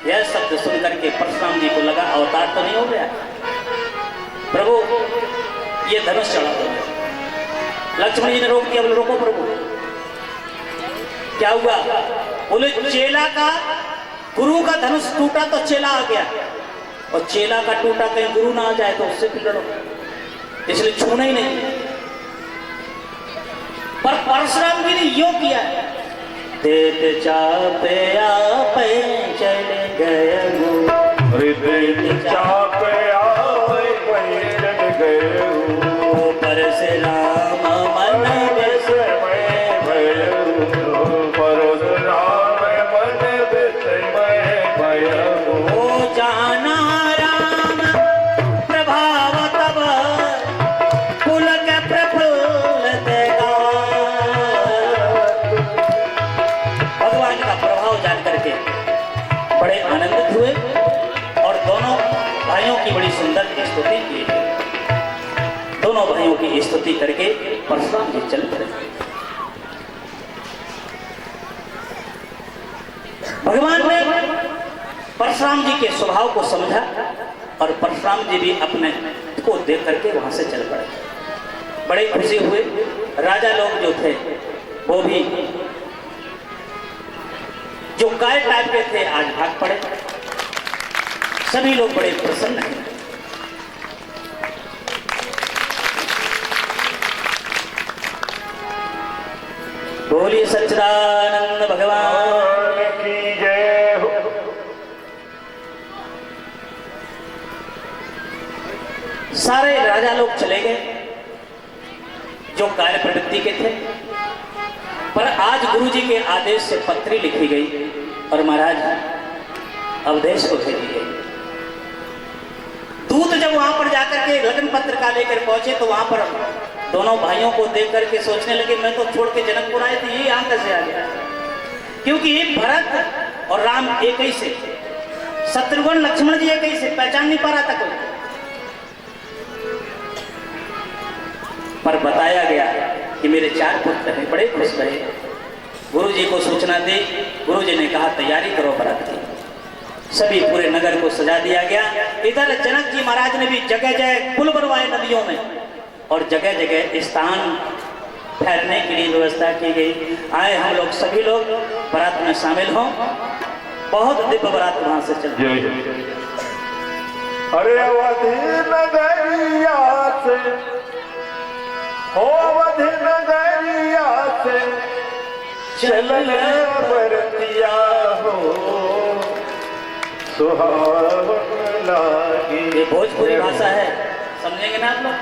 यह शब्द सुन करके परशुराम जी को लगा अवतार तो नहीं हो गया। प्रभु ये धनुष चढ़ा दो। लक्ष्मण जी ने रोक दिया, बोले रोको प्रभु। क्या हुआ? बोले चेला का, गुरु का धनुष टूटा तो चेला आ गया, और चेला का टूटा कहीं गुरु ना आ जाए तो उससे फिर लड़ो, इसलिए छूना ही नहीं। पर परशुराम जी ने यूं किया, देत चापे आपे चले गए, चापे आपे चले गए, परशुराम मन की स्तुति करके परशुराम जी चल पड़े। भगवान ने परशुराम जी के स्वभाव को समझा और परशुराम जी भी अपने को देख करके वहां से चल पड़े। बड़े खुशी हुए। राजा लोग जो थे वो भी जो काय टाइप के थे आज भाग पड़े। सभी लोग बड़े प्रसन्न हैं। बोलिए सच्चिदानंद भगवान की जय हो। सारे राजा लोग चले गए जो कार्य प्रवृत्ति के थे, पर आज गुरु जी के आदेश से पत्री लिखी गई और महाराज अवधेश को भेजी गई। दूत जब वहां पर जाकर के लगन पत्र का लेकर पहुंचे तो वहां पर दोनों भाइयों को देख करके सोचने लगे, मैं तो छोड़ के जनकपुर आए थे, ये यहां कैसे आ गया? क्योंकि भरत और राम एक ही से, शत्रुघ्न लक्ष्मण जी एक ही से, पहचान नहीं पा रहा था कोई। पर बताया गया कि मेरे 4 पुत्र हैं। बड़े खुश रहे। गुरु जी को सूचना दी। गुरु जी ने कहा तैयारी करो बारात की। सभी पूरे नगर को सजा दिया गया। इधर जनक जी महाराज ने भी जगह जगह पुल बनवाए नदियों में और जगह जगह स्थान ठहरने के लिए व्यवस्था की गई। आए हम लोग सभी लोग बारात में शामिल हों। बहुत दिव्य बारात वहां से चल। अरे अवधि नगरिया से हो, अवधि नगरिया से चलन बरतिया हो, सुहावन लागी। ये भोजपुरी भाषा है, समझेंगे ना आप लोग?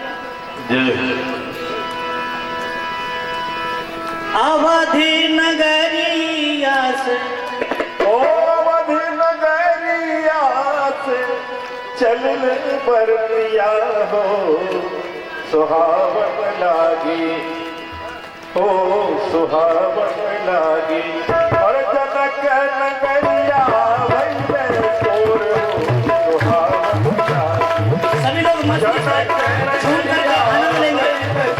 अवधि नगरिया से ओ, अवधि नगरिया से चलन बरतिया हो, सुहावन लागी हो, सुहावन लागी। और जनक नगरिया भैले तोर हो, सुहावन लागी। सभी लोग मस्ती से झूम करके आनंद लेंगे।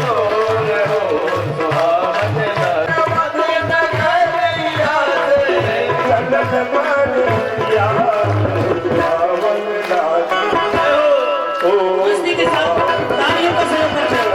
तोर हो, सुहावन लागी। अवधि नगरिया से चलन बरतिया सुहावन लागी। मस्ती के साथ तालियों का सहयोग करते हैं।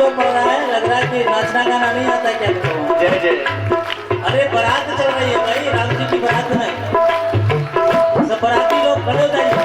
लो पड़ रहा है, लग रहा है कि नाचना गाना नहीं आता क्या तुमको? जय जय। अरे बारात चल रही है भाई, राम जी की बारात में सब बाराती लोग खड़े हो जाइए।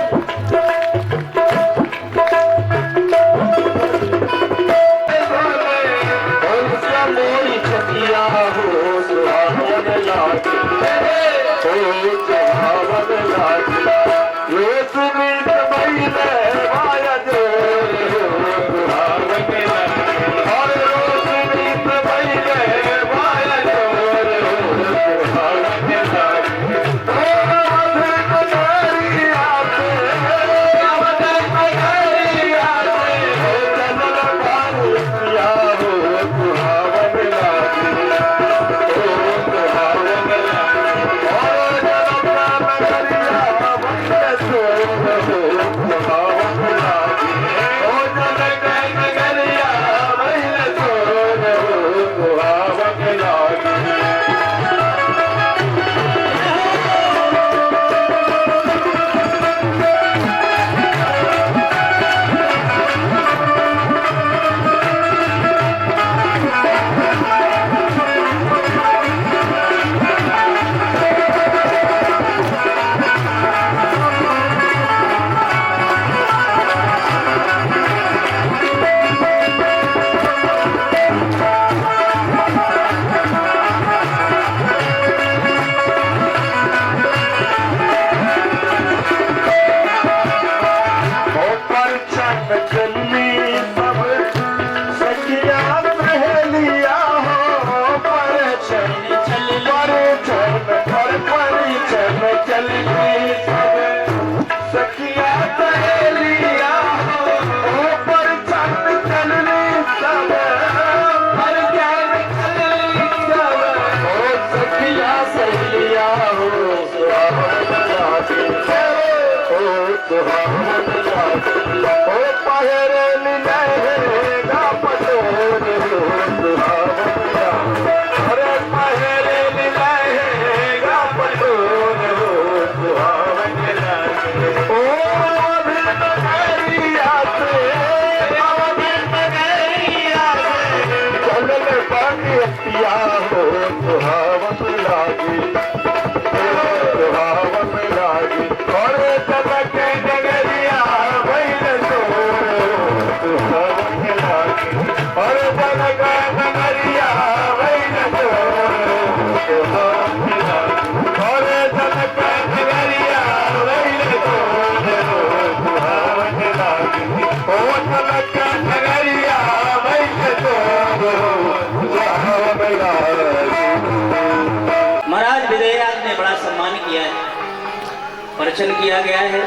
प्रवचन किया गया है,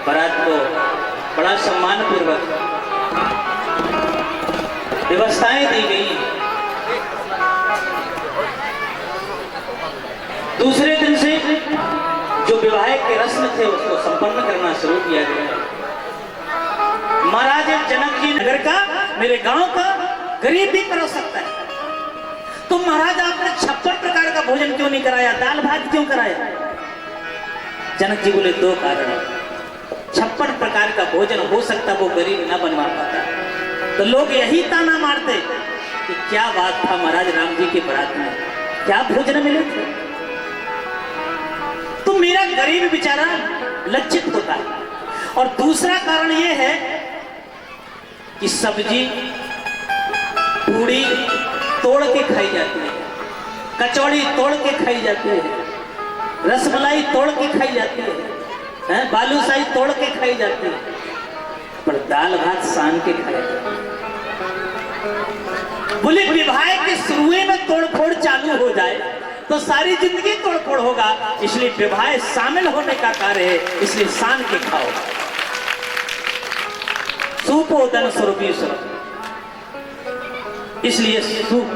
बारात को बड़ा सम्मान पूर्वक व्यवस्थाएं दी गई। दूसरे दिन से जो विवाह के रस्म थे उसको संपन्न करना शुरू किया गया। महाराज जनक जी नगर का, मेरे गांव का गरीब भी कर सकता है, तो महाराज आपने 56 प्रकार का भोजन क्यों नहीं कराया, दाल भात क्यों कराया? जनक जी बोले 2 कारण। 56 प्रकार का भोजन हो सकता वो गरीब ना बनवा पाता, तो लोग यही ताना मारते कि क्या बात था महाराज राम जी की बारात में क्या भोजन मिले थे। तो मेरा गरीब बेचारा लज्जित होता है। और दूसरा कारण ये है कि सब्जी पूड़ी तोड़ के खाई जाती है, कचौड़ी तोड़ के खाई जाती है, रसमलाई तोड़ के खाई जाती है, बालूशाही तोड़ के खाई जाती है, पर दाल भात सान के खाया जाता है। बोले विवाह के शुरुए में तोड़फोड़ चालू हो जाए तो सारी जिंदगी तोड़फोड़ होगा, इसलिए विवाह शामिल होने का कार्य है, इसलिए सान के खाओ। सुपोदन स्वरूपी स्वरूप, इसलिए सूप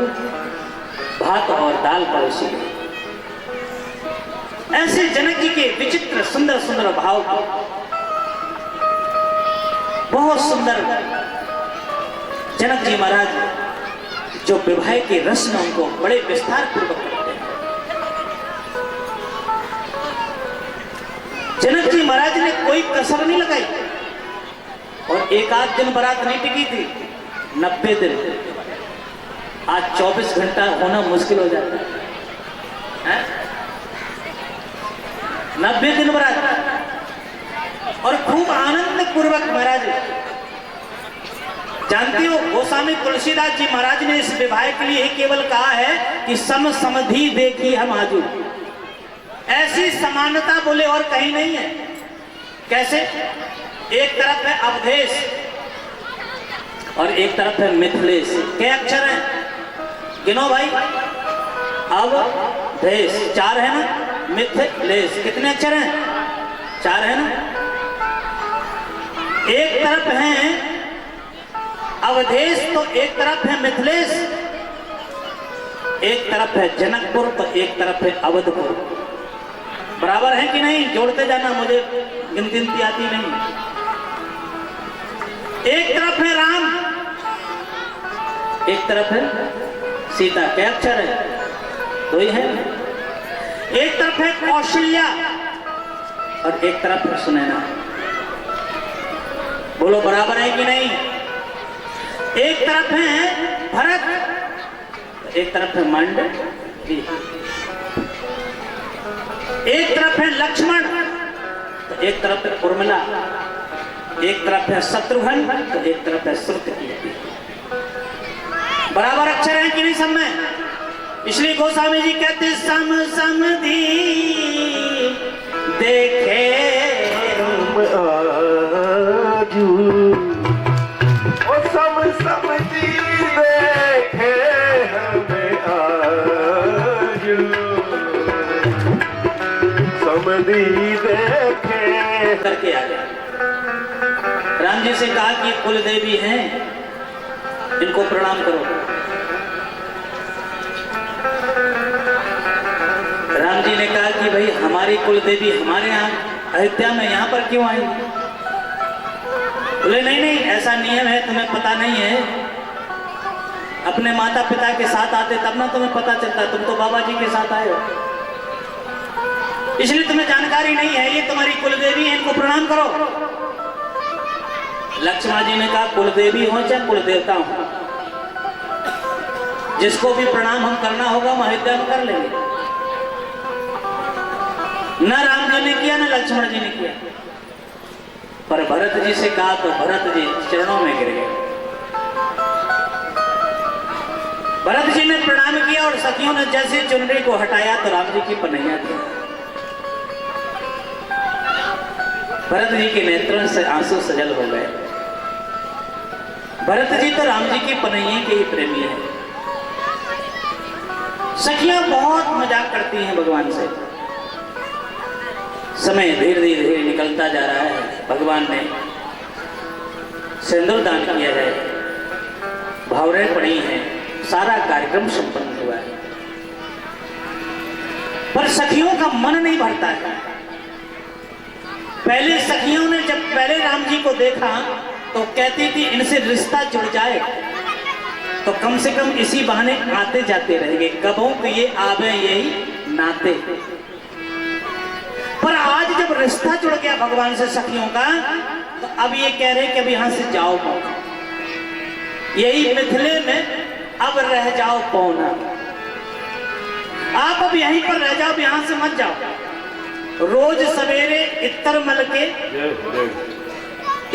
भात और दाल परोसी। ऐसे जनक जी के विचित्र सुंदर सुंदर भाव, बहुत सुंदर जनक जी महाराज जो विवाह के रस्म उनको बड़े विस्तार पूर्वक करते हैं। जनक जी महाराज ने कोई कसर नहीं लगाई और एक आध दिन बारात नहीं टिकी थी। 90 दिन, आज 24 घंटा होना मुश्किल हो जाता है। 90 दिन व्रत और खूब आनंद पूर्वक महाराज। जानती हो गोस्वामी तुलसीदास जी महाराज ने इस विवाह के लिए केवल कहा है कि सम समधि देखी हम आजू, ऐसी समानता बोले और कहीं नहीं है। कैसे? एक तरफ है अवधेश और एक तरफ है मिथिलेश। क्या अक्षर है? गिनो भाई। अवधेश 4 है ना, मिथिलेश कितने अक्षर हैं? 4 है ना। एक तरफ है अवधेश तो एक तरफ है मिथिलेश, एक तरफ है जनकपुर तो एक तरफ है अवधपुर। बराबर है कि नहीं? जोड़ते जाना, मुझे गिनती आती नहीं। एक तरफ है राम, एक तरफ है सीता। क्या अक्षर है? 2 है। एक तरफ है कौशल्या और एक तरफ है सुनैना। बोलो बराबर है कि नहीं? एक तरफ है भरत, एक तरफ है मंडली, एक तरफ है लक्ष्मण तो एक तरफ है उर्मिला, एक तरफ है शत्रुघ्न तो एक तरफ है श्रुतकीर्ति। बराबर अक्षर है कि नहीं सब में? इसलिए गोस्वामी जी कहते सम समधि देखे हम आजू, ओ सम समधि देखे हमें आजू, समधि देखे करके आ गया। राम जी से कहा कि कुल देवी हैं, इनको प्रणाम करो। राम जी ने कहा कि भाई हमारी कुल देवी हमारे यहाँ अयोध्या में यहाँ पर क्यों आई? बोले नहीं नहीं, ऐसा नियम है, तुम्हें पता नहीं है। अपने माता पिता के साथ आते तब ना तुम्हें पता चलता, तुम तो बाबा जी के साथ आए हो, इसलिए तुम्हें जानकारी नहीं है। ये तुम्हारी कुल देवी है, इनको प्रणाम करो। लक्ष्मण जी ने कहा कुल देवी हो चाहे कुल देवता हो, जिसको भी प्रणाम हम करना होगा हम अयोध्या में कर लेंगे। न राम जी ने किया न लक्ष्मण जी ने किया, पर भरत जी से कहा तो भरत जी चरणों में गिर गए। भरत जी ने प्रणाम किया और सखियों ने जैसे चुनरी को हटाया तो राम जी की पनैया थी। भरत जी के नेत्रों से आंसू सजल हो गए। भरत जी तो राम जी की पनैये के ही प्रेमी हैं। सखियां बहुत मजाक करती हैं भगवान से। समय धीरे धीरे निकलता जा रहा है। भगवान ने सिंदूर दान किया है, भावरें पड़ी हैं, सारा कार्यक्रम संपन्न हुआ है, पर सखियों का मन नहीं भरता है। पहले सखियों ने जब पहले राम जी को देखा तो कहती थी इनसे रिश्ता जुड़ जाए तो कम से कम इसी बहाने आते जाते रहेंगे, कबों के ये आवे यही नाते। पर आज जब रिश्ता जुड़ गया भगवान से सखियों का, तो अब ये कह रहे कि अब यहां से जाओ पौना, यही मिथिले में अब रह जाओ पौना। आप अब यहीं पर रह जाओ, यहां से मत जाओ। रोज सवेरे इत्तर मल के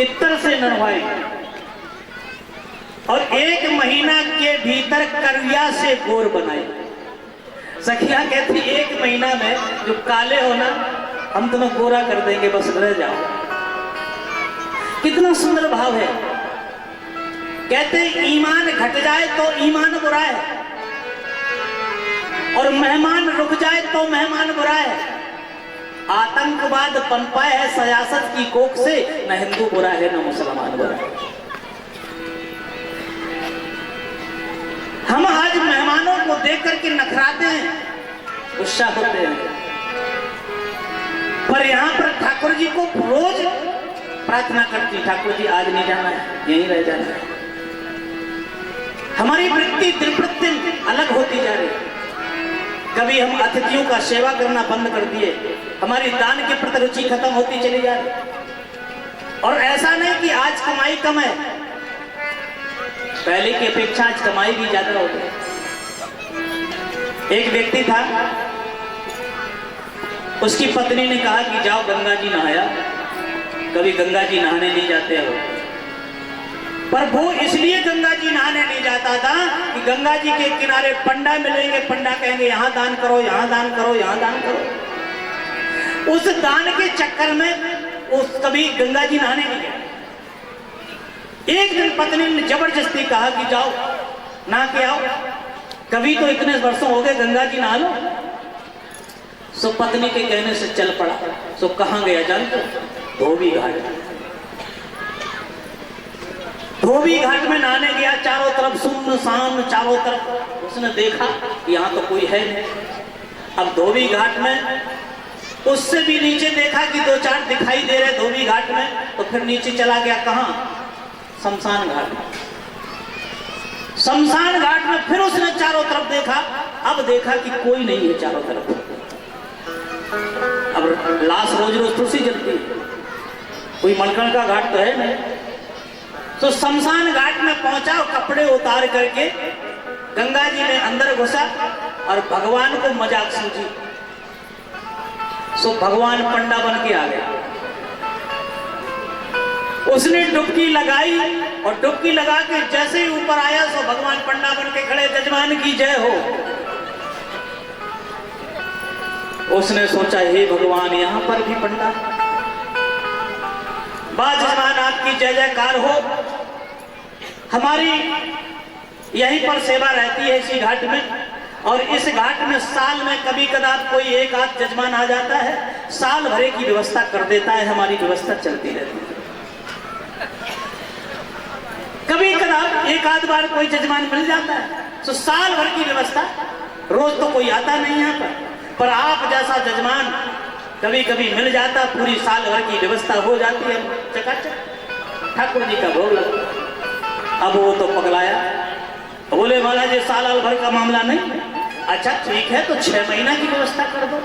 इत्तर से नहवाए और 1 महीना के भीतर करिया से गोर बनाए। सखियां कहती 1 महीना में जो काले हो ना हम तुम्हें गोरा कर देंगे, बस रह जाओ। कितना सुंदर भाव है। कहते ईमान घट जाए तो ईमान बुरा है और मेहमान रुक जाए तो मेहमान बुरा है। आतंकवाद पनपा है सियासत की कोख से, न हिंदू बुरा है न मुसलमान बुरा है। हम आज मेहमानों को देख करके नखराते हैं, गुस्सा होते हैं, पर यहाँ पर ठाकुर जी को रोज प्रार्थना करती, ठाकुर जी आज नहीं जाना है, यहीं रह जाना है। हमारी वृत्ति दिन प्रतिदिन अलग होती जा रही है। कभी हम अतिथियों का सेवा करना बंद कर दिए, हमारी दान के प्रति रुचि खत्म होती चली जा रही। और ऐसा नहीं कि आज कमाई कम है, पहले की अपेक्षा आज कमाई भी ज्यादा हो गई। एक व्यक्ति था, उसकी पत्नी ने कहा कि जाओ गंगा जी नहाया, कभी गंगा जी नहाने नहीं जाते हो। पर वो इसलिए गंगा जी नहाने नहीं जाता था कि गंगा जी के किनारे पंडा मिलेंगे, पंडा कहेंगे यहाँ दान करो, यहाँ दान करो, यहाँ दान करो। उस दान के चक्कर में उस कभी गंगा जी नहाने नहीं गया। एक दिन पत्नी ने जबरदस्ती कहा कि जाओ नहा के आओ, कभी तो इतने वर्षों हो गए, गंगा जी नहा लो। सो पत्नी के कहने से चल पड़ा। सो कहां गया जानते? धोबी घाट। धोबी घाट में नहाने गया, चारों तरफ सुनसान, चारों तरफ उसने देखा कि यहाँ तो कोई है नहीं। अब धोबी घाट में उससे भी नीचे देखा कि दो चार दिखाई दे रहे धोबी घाट में, तो फिर नीचे चला गया। कहां? शमशान घाट। शमशान घाट में फिर उसने चारों तरफ देखा, अब देखा कि कोई नहीं है चारों तरफ। अब लाश रोज रोज तुलसी जलती है, कोई मलकण का घाट तो है नहीं। तो शमशान घाट में पहुंचा और कपड़े उतार करके गंगा जी में अंदर घुसा और भगवान को मजाक सूझी। सो भगवान पंडा बन के आ गया। उसने डुबकी लगाई और डुबकी लगा के जैसे ही ऊपर आया सो भगवान पंडा बन के खड़े, जजमान की जय हो। उसने सोचा हे भगवान यहां पर भी पंडा, बा जजमान आपकी जय जयकार हो। हमारी यहीं पर सेवा रहती है इसी घाट में, और इस घाट में साल में कभी कदार कोई एक आध जजमान आ जाता है, साल भरे की व्यवस्था कर देता है, हमारी व्यवस्था चलती रहती है। कभी कदार एक आध बार कोई जजमान मिल जाता है, तो साल भर की व्यवस्था, रोज तो कोई आता नहीं यहाँ पर आप जैसा जजमान कभी कभी मिल जाता, पूरी साल भर की व्यवस्था हो जाती है चकाचक। ठाकुर जी का भोग लगा। अब वो तो पगलाया, बोले महाराज ये साल भर का मामला नहीं। अच्छा ठीक है, तो 6 महीना की व्यवस्था कर दो।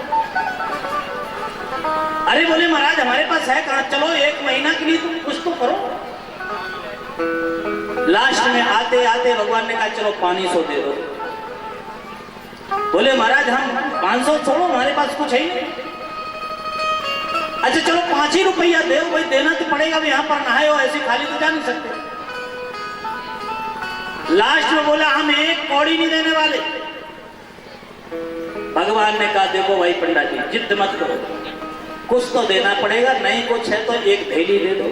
अरे बोले महाराज हमारे पास है कहां, चलो 1 महीना के लिए कुछ तो करो। लास्ट में आते आते भगवान ने कहा चलो 500 दे दो। बोले महाराज हम 500 छोड़ो, हमारे पास कुछ है ही नहीं। अच्छा चलो 5 ही रुपया दे, भाई देना तो पड़ेगा, यहाँ पर नहाए हो, ऐसे खाली तो जा नहीं सकते। लास्ट में बोला हम 1 कौड़ी नहीं देने वाले। भगवान ने कहा देखो भाई पंडा जी जिद मत करो, कुछ तो देना पड़ेगा, नहीं कुछ है तो 1 थैली दे दो।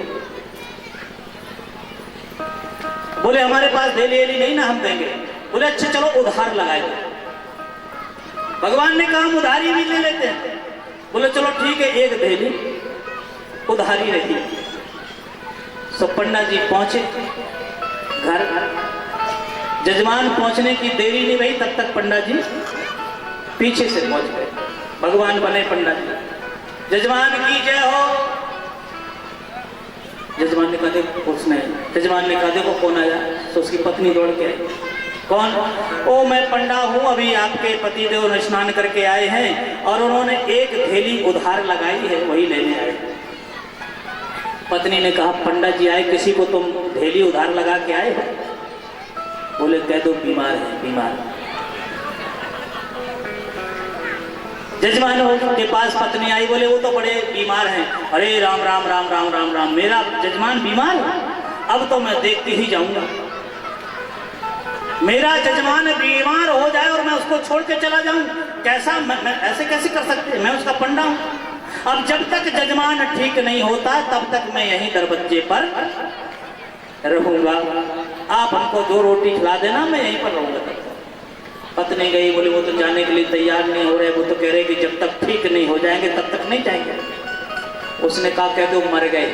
बोले हमारे पास थैली नहीं ना, हम देंगे। बोले अच्छा चलो उधार लगाए दो। भगवान ने कहा हम उधारी भी ले लेते हैं। बोले चलो ठीक है 1 थैली उधारी रही। सो पंडा जी पहुंचे घर, जजमान पहुंचने की देरी नहीं रही, तब तक पंडा जी पीछे से पहुंच गए। भगवान बने पंडा जी, जजमान की जय हो। जजमान ने कहा देखो उसने, जजमान ने कहा देखो कौन आया। तो उसकी पत्नी दौड़ के आई। कौन? ओ मैं पंडा हूं, अभी आपके पतिदेव ने स्नान करके आए हैं और उन्होंने 1 थैली उधार लगाई है, वही लेने आए। पत्नी ने कहा पंडा जी आए, किसी को तुम थैली उधार लगा के आए हो? बोले कह दो बीमार है, बीमार। जजमान के पास पत्नी आई, बोले वो तो बड़े बीमार हैं। अरे राम राम राम राम राम राम, मेरा जजमान बीमार है, अब तो मैं देखते ही जाऊंगा। मेरा जजमान बीमार हो जाए और मैं उसको छोड़ के चला जाऊं, कैसा मैं ऐसे कैसे कर सकते, मैं उसका पंडा हूं। अब जब तक जजमान ठीक नहीं होता तब तक मैं यहीं दरवाजे पर रहूंगा, आप हमको 2 रोटी खिला देना, मैं यहीं पर रहूंगा। पत्नी गई, बोले वो तो जाने के लिए तैयार नहीं हो रहे, वो तो कह रहे कि जब तक ठीक नहीं हो जाएंगे तब तक नहीं जाएंगे। उसने कहा कह दो मर गए।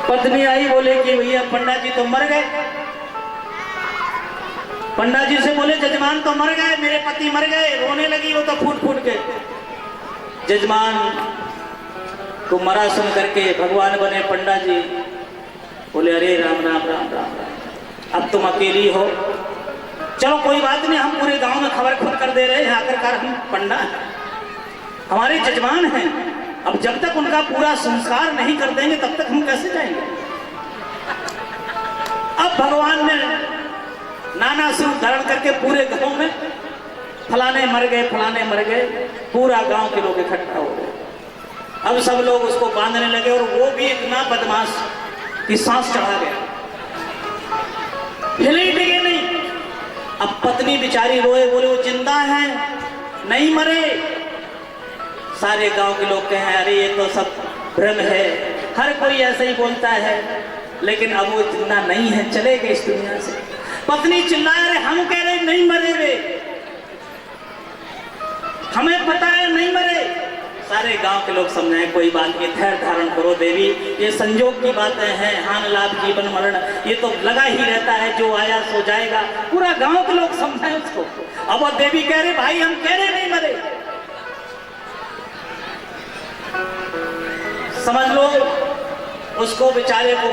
पत्नी आई, बोले कि भैया पंडा जी तो मर गए। पंडा जी से बोले जजमान तो मर गए, मेरे पति मर गए। रोने लगी वो तो फूट फूट के। जजमान को मरा सुन करके भगवान बने पंडा जी, बोले अरे राम राम राम राम राम, अब तुम अकेली हो, चलो कोई बात नहीं, हम पूरे गांव में खबर खुद कर दे रहे हैं, आखिरकार हम पंडा हमारे जजमान हैं, अब जब तक उनका पूरा संस्कार नहीं कर देंगे तब तक हम कैसे जाएंगे। अपना सिर धारण करके पूरे गांव में फलाने मर गए, फलाने मर गए, पूरा गांव के लोग इकट्ठा हो गए। अब सब लोग उसको बांधने लगे और वो भी इतना बदमाश कि सांस चढ़ा गया, हिले डिगे नहीं। अब पत्नी बेचारी रोए, बोले वो जिंदा है, नहीं मरे। सारे गांव के लोग कहें अरे ये तो सब भ्रम है, हर कोई ऐसे ही बोलता है, लेकिन अब वो जिंदा नहीं है, चले गए इस दुनिया से। पत्नी चिल्लाए, अरे हम कह रहे नहीं मरे वे, हमें पता है नहीं मरे। सारे गांव के लोग समझाए कोई बात नहीं, धैर्य धारण करो देवी, ये संजोग की बातें हैं, हान लाभ जीवन मरण ये तो लगा ही रहता है, जो आया सो जाएगा। पूरा गांव के लोग समझाए उसको। अब वो देवी कह रहे भाई हम कह रहे नहीं मरे, समझ लो। उसको बेचारे को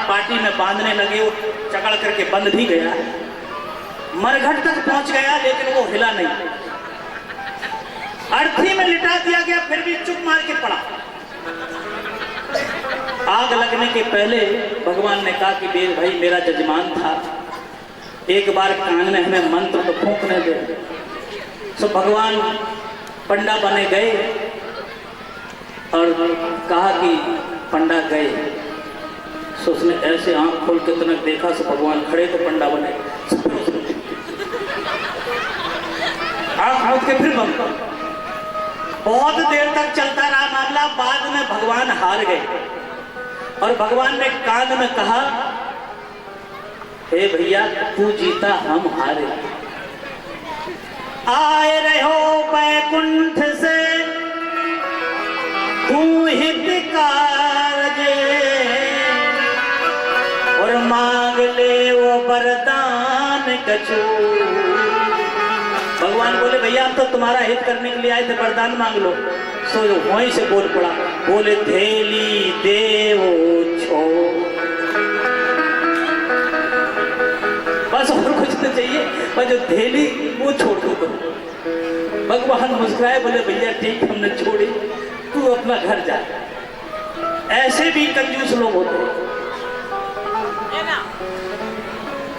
पार्टी में बांधने लगे, वो चकड़ करके बंद भी गया, मरघट तक पहुंच गया, लेकिन वो हिला नहीं। अर्थी में लिटा दिया गया, फिर भी चुप मार के पड़ा। आग लगने के पहले भगवान ने कहा कि देव भाई मेरा जजमान था, एक बार कान में हमें मंत्र तो फूंकने दे। तो भगवान पंडा बने गए और कहा कि पंडा गए। तो उसने ऐसे आंख खोल के तनक देखा, तो भगवान खड़े तो पंडा बने, आंख खोल के फिर बंद। बहुत देर तक चलता रहा मामला, बाद में भगवान हार गए और भगवान ने कान में कहा, हे भैया तू जीता हम हारे। आए रहो बैकुंठ से तू हितकार जे, और मांग ले वो वरदान कछु। भगवान बोले भैया अब तो तुम्हारा हित करने के लिए आए थे, वरदान मांग लो। सो वहीं से बोल पड़ा, बोले थेली देवो छो। बस और कुछ तो चाहिए, पर जो थैली वो छोड़ दो। भगवान मुस्कुराए, बोले भैया ठीक हमने छोड़ी, तू अपना घर जा। ऐसे भी कंजूस लोग होते हैं।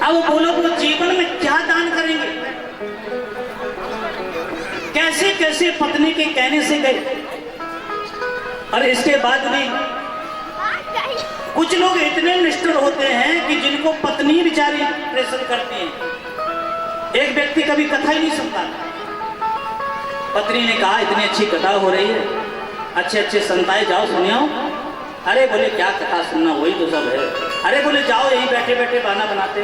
अब बोलो वो जीवन में क्या दान करेंगे, कैसे कैसे पत्नी के कहने से गए। और इसके बाद भी कुछ लोग इतने निष्ठुर होते हैं कि जिनको पत्नी बेचारी प्रेशर करती है। एक व्यक्ति कभी कथा ही नहीं सुनता, पत्नी ने कहा इतनी अच्छी कथा हो रही है, अच्छे अच्छे संताए जाओ सुनियो। अरे बोले क्या कथा सुनना, वही तो सब है। अरे बोले जाओ यहीं बैठे बैठे बहाना बनाते।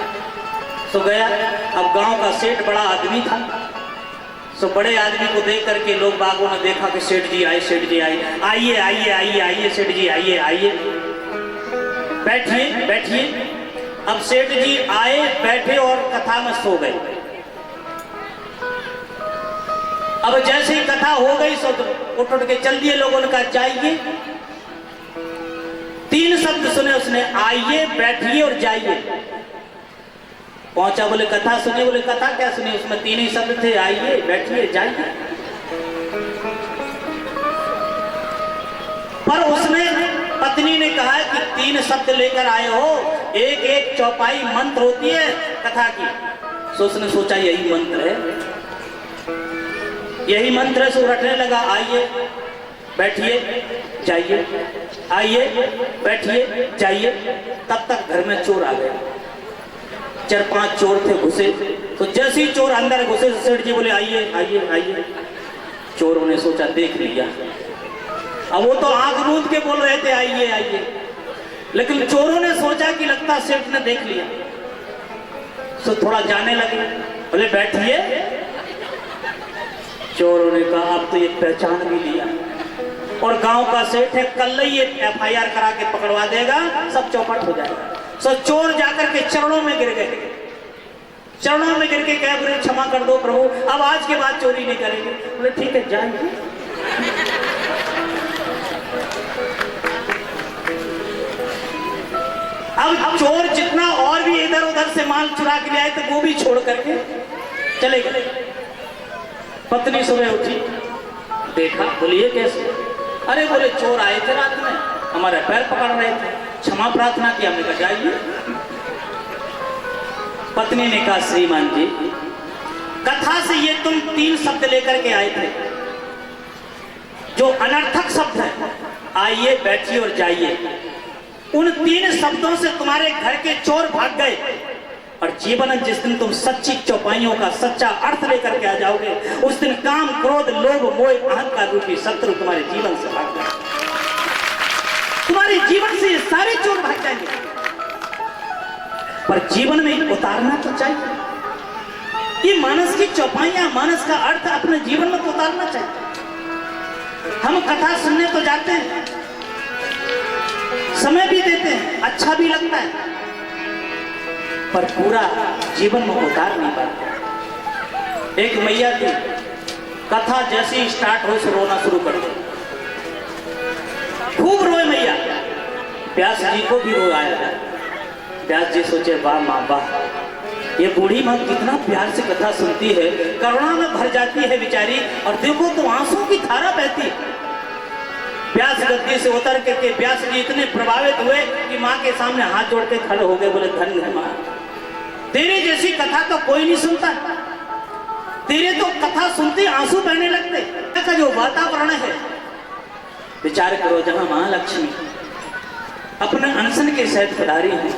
तो गया। अब गांव का सेठ बड़ा आदमी था, तो बड़े आदमी को देख करके लोग बागों ने देखा कि सेठ जी आए, सेठ जी आए, आइए आइए आइए आइए सेठ जी आइए आइए, बैठिए बैठिए। अब सेठ जी आए, बैठे और कथा में सो गए। अब जैसे ही कथा हो गई सो उठ उठ के चल दिए लोगों ने कहा जाइए। 3 शब्द सुने उसने, आइए बैठिए और जाइए। पहुंचा, बोले कथा सुनी, बोले कथा क्या सुनी, उसमें 3 ही शब्द थे, आइए बैठिए जाइए। पर उसने पत्नी ने कहा कि 3 शब्द लेकर आए हो, एक एक चौपाई मंत्र होती है कथा की। तो उसने सोचा यही मंत्र है, यही मंत्र है। सो रटने लगा, आइए बैठिए जाइए, आइए बैठिए जाइए। तब तक घर में चोर आ गए। 4-5 चोर थे घुसे। तो जैसे ही चोर अंदर घुसे, सेठ जी बोले आइए आइए आइए। चोरों ने सोचा देख लिया, अब वो तो आंख मूंद के बोल रहे थे आइए आइए, लेकिन चोरों ने सोचा कि लगता सेठ ने देख लिया। तो थोड़ा जाने लगे, बोले बैठिए। चोरों ने कहा अब तो ये पहचान भी लिया, और गांव का सेठ है, कल ही ये FIR करा के पकड़वा देगा, सब चौपट हो जाएगा। सो चोर जाकर के चरणों में गिर गए। चरणों में गिर के कह, बोले क्षमा कर दो प्रभु, अब आज के बाद चोरी नहीं करेंगे। बोले ठीक है जाइए। अब चोर जितना और भी इधर उधर से माल चुरा के ले आए थे, वो भी छोड़ करके चले गए। पत्नी सुबह उठी, देखा, बोलिए कैसे? अरे बोले चोर आए थे रात में, हमारे पैर पकड़ रहे थे, क्षमा प्रार्थना की, हमने कहा जाइए। पत्नी ने कहा, श्रीमान जी, कथा से ये तुम 3 शब्द लेकर के आए थे जो अनर्थक शब्द है, आइए बैठिए और जाइए। उन 3 शब्दों से तुम्हारे घर के चोर भाग गए और जीवन जिस दिन तुम सच्ची चौपाइयों का सच्चा अर्थ लेकर के आ जाओगे, उस दिन काम, क्रोध, लोभ, मोह, अहंकार रूपी शत्रु तुम्हारे जीवन से भाग जाएंगे। तुम्हारे जीवन से ये सारे चोर भाग जाएंगे। पर जीवन में उतारना तो चाहिए। ये मानस की चौपाइयां, मानस का अर्थ अपने जीवन में तो उतारना चाहिए। हम कथा सुनने तो जाते हैं, समय भी देते हैं, अच्छा भी लगता है, पर पूरा जीवन में उतार नहीं पाते। एक मैया थी, कथा जैसे ही स्टार्ट हो से रोना शुरू कर दे, खूब रोए मैया। व्यास जी को भी रो आया। व्यास जी सोचे, वाह माँ वाह, ये बूढ़ी माँ कितना प्यार से कथा सुनती है, करुणा में भर जाती है बेचारी, और देखो तो आंसू की धारा बहती है। व्यास गद्दी से उतर करके व्यास जी इतने प्रभावित हुए कि माँ के सामने हाथ जोड़ के खड़े हो गए, बोले, धन्य है माँ, तेरे जैसी कथा तो कोई नहीं सुनता। तेरे तो कथा सुनते आंसू बहने लगते। का जो वातावरण है, विचार करो, जहां महालक्ष्मी अपने अनशन के सहित पधारी है।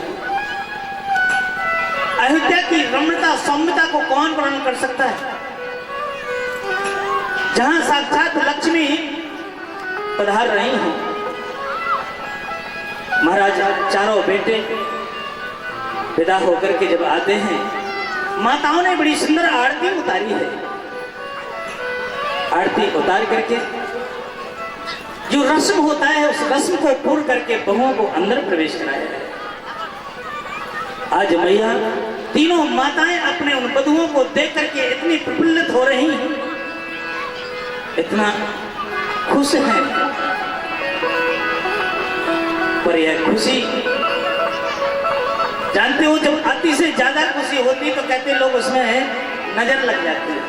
अयोध्या की रमणता, सौम्यता को कौन वर्णन कर सकता है? जहां साक्षात लक्ष्मी पधार रही हैं। महाराज चारों बेटे विदा होकर के जब आते हैं, माताओं ने बड़ी सुंदर आरती उतारी है। आरती उतार करके जो रस्म होता है, उस रस्म को पूर्ण करके बहुओं को अंदर प्रवेश कराया है। आज मैया तीनों माताएं अपने उन वधुओं को देख करके इतनी प्रफुल्लित हो रही हैं, इतना खुश हैं। पर यह खुशी, जानते हो, जब अति से ज्यादा खुशी होती तो कहते लोग उसमें नजर लग जाती है,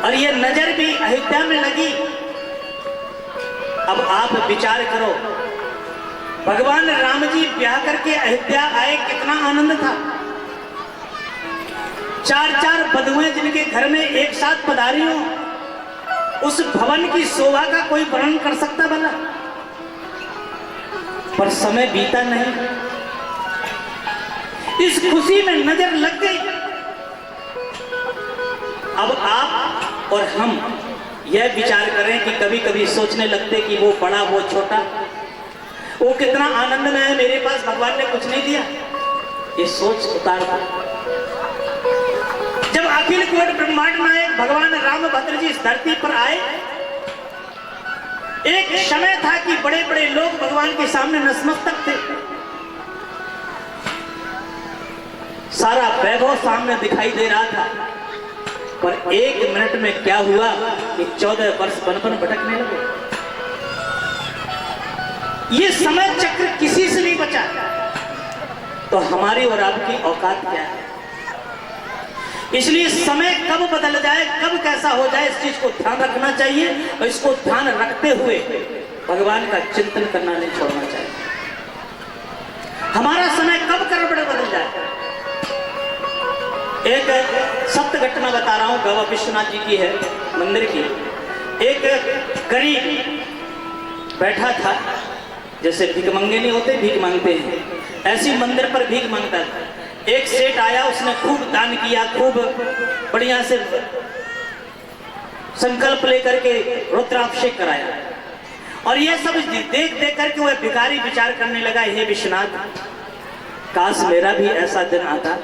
और ये नजर भी अयोध्या में लगी। अब आप विचार करो, भगवान राम जी ब्याह करके अयोध्या आए, कितना आनंद था। 4 वधुएं जिनके घर में एक साथ पधारी हो, उस भवन की शोभा का कोई वर्णन कर सकता भला? पर समय बीता नहीं, इस खुशी में नजर लग गई। अब आप और हम यह विचार करें कि कभी कभी सोचने लगते कि वो बड़ा, वो छोटा, वो कितना आनंद में है, मेरे पास भगवान ने कुछ नहीं दिया। ये सोच उतार दो। जब अखिल कोट ब्रह्मांड नायक भगवान रामभद्र जी इस धरती पर आए, एक समय था कि बड़े बड़े लोग भगवान के सामने नतमस्तक थे। सारा वैभव सामने दिखाई दे रहा था, पर 1 मिनट में क्या हुआ कि 14 वर्ष बन भटकने लगे। ये समय चक्र किसी से नहीं बचा, तो हमारी और आपकी औकात क्या है? इसलिए समय कब बदल जाए, कब कैसा हो जाए, इस चीज को ध्यान रखना चाहिए, और इसको ध्यान रखते हुए भगवान का चिंतन करना नहीं छोड़ना चाहिए। हमारा समय कब करवट बदल जाए। एक सत्य घटना बता रहा हूं, बाबा विश्वनाथ जी की है, मंदिर की। एक गरीब बैठा था, जैसे भीख मंगे नहीं होते, भीख मांगते हैं, ऐसी मंदिर पर भीख मांगता था। एक सेठ आया, उसने खूब दान किया, खूब बढ़िया से संकल्प लेकर के रुद्राभिषेक कराया, और यह सब देख देख करके वह भिखारी विचार करने लगा, हे विश्वनाथ, काश मेरा भी ऐसा दिन आता,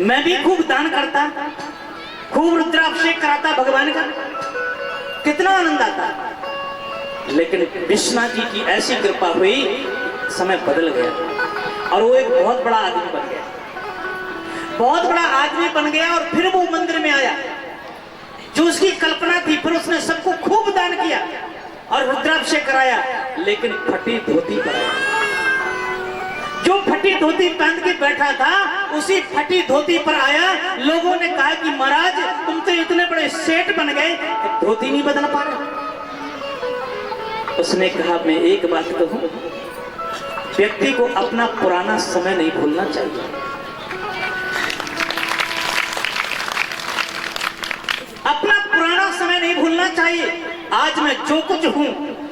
मैं भी खूब दान करता, खूब रुद्राभिषेक कराता भगवान का, कितना आनंद आता। लेकिन विश्वनाथ जी की ऐसी कृपा हुई, समय बदल गया और वो एक बहुत बड़ा आदमी बन गया। बहुत बड़ा आदमी बन गया और फिर वो मंदिर में आया, जो उसकी कल्पना थी। फिर उसने सबको खूब दान किया और रुद्राभिषेक कराया, लेकिन फटी धोती पर आया। जो फटी धोती पहन के बैठा था, उसी फटी धोती पर आया। लोगों ने कहा कि महाराज, तुम तो इतने बड़े सेठ बन गए, धोती नहीं बदल पा रहे। उसने कहा, मैं एक बात कहूं, व्यक्ति को अपना पुराना समय नहीं भूलना चाहिए। समय नहीं भूलना चाहिए। आज मैं जो कुछ हूँ,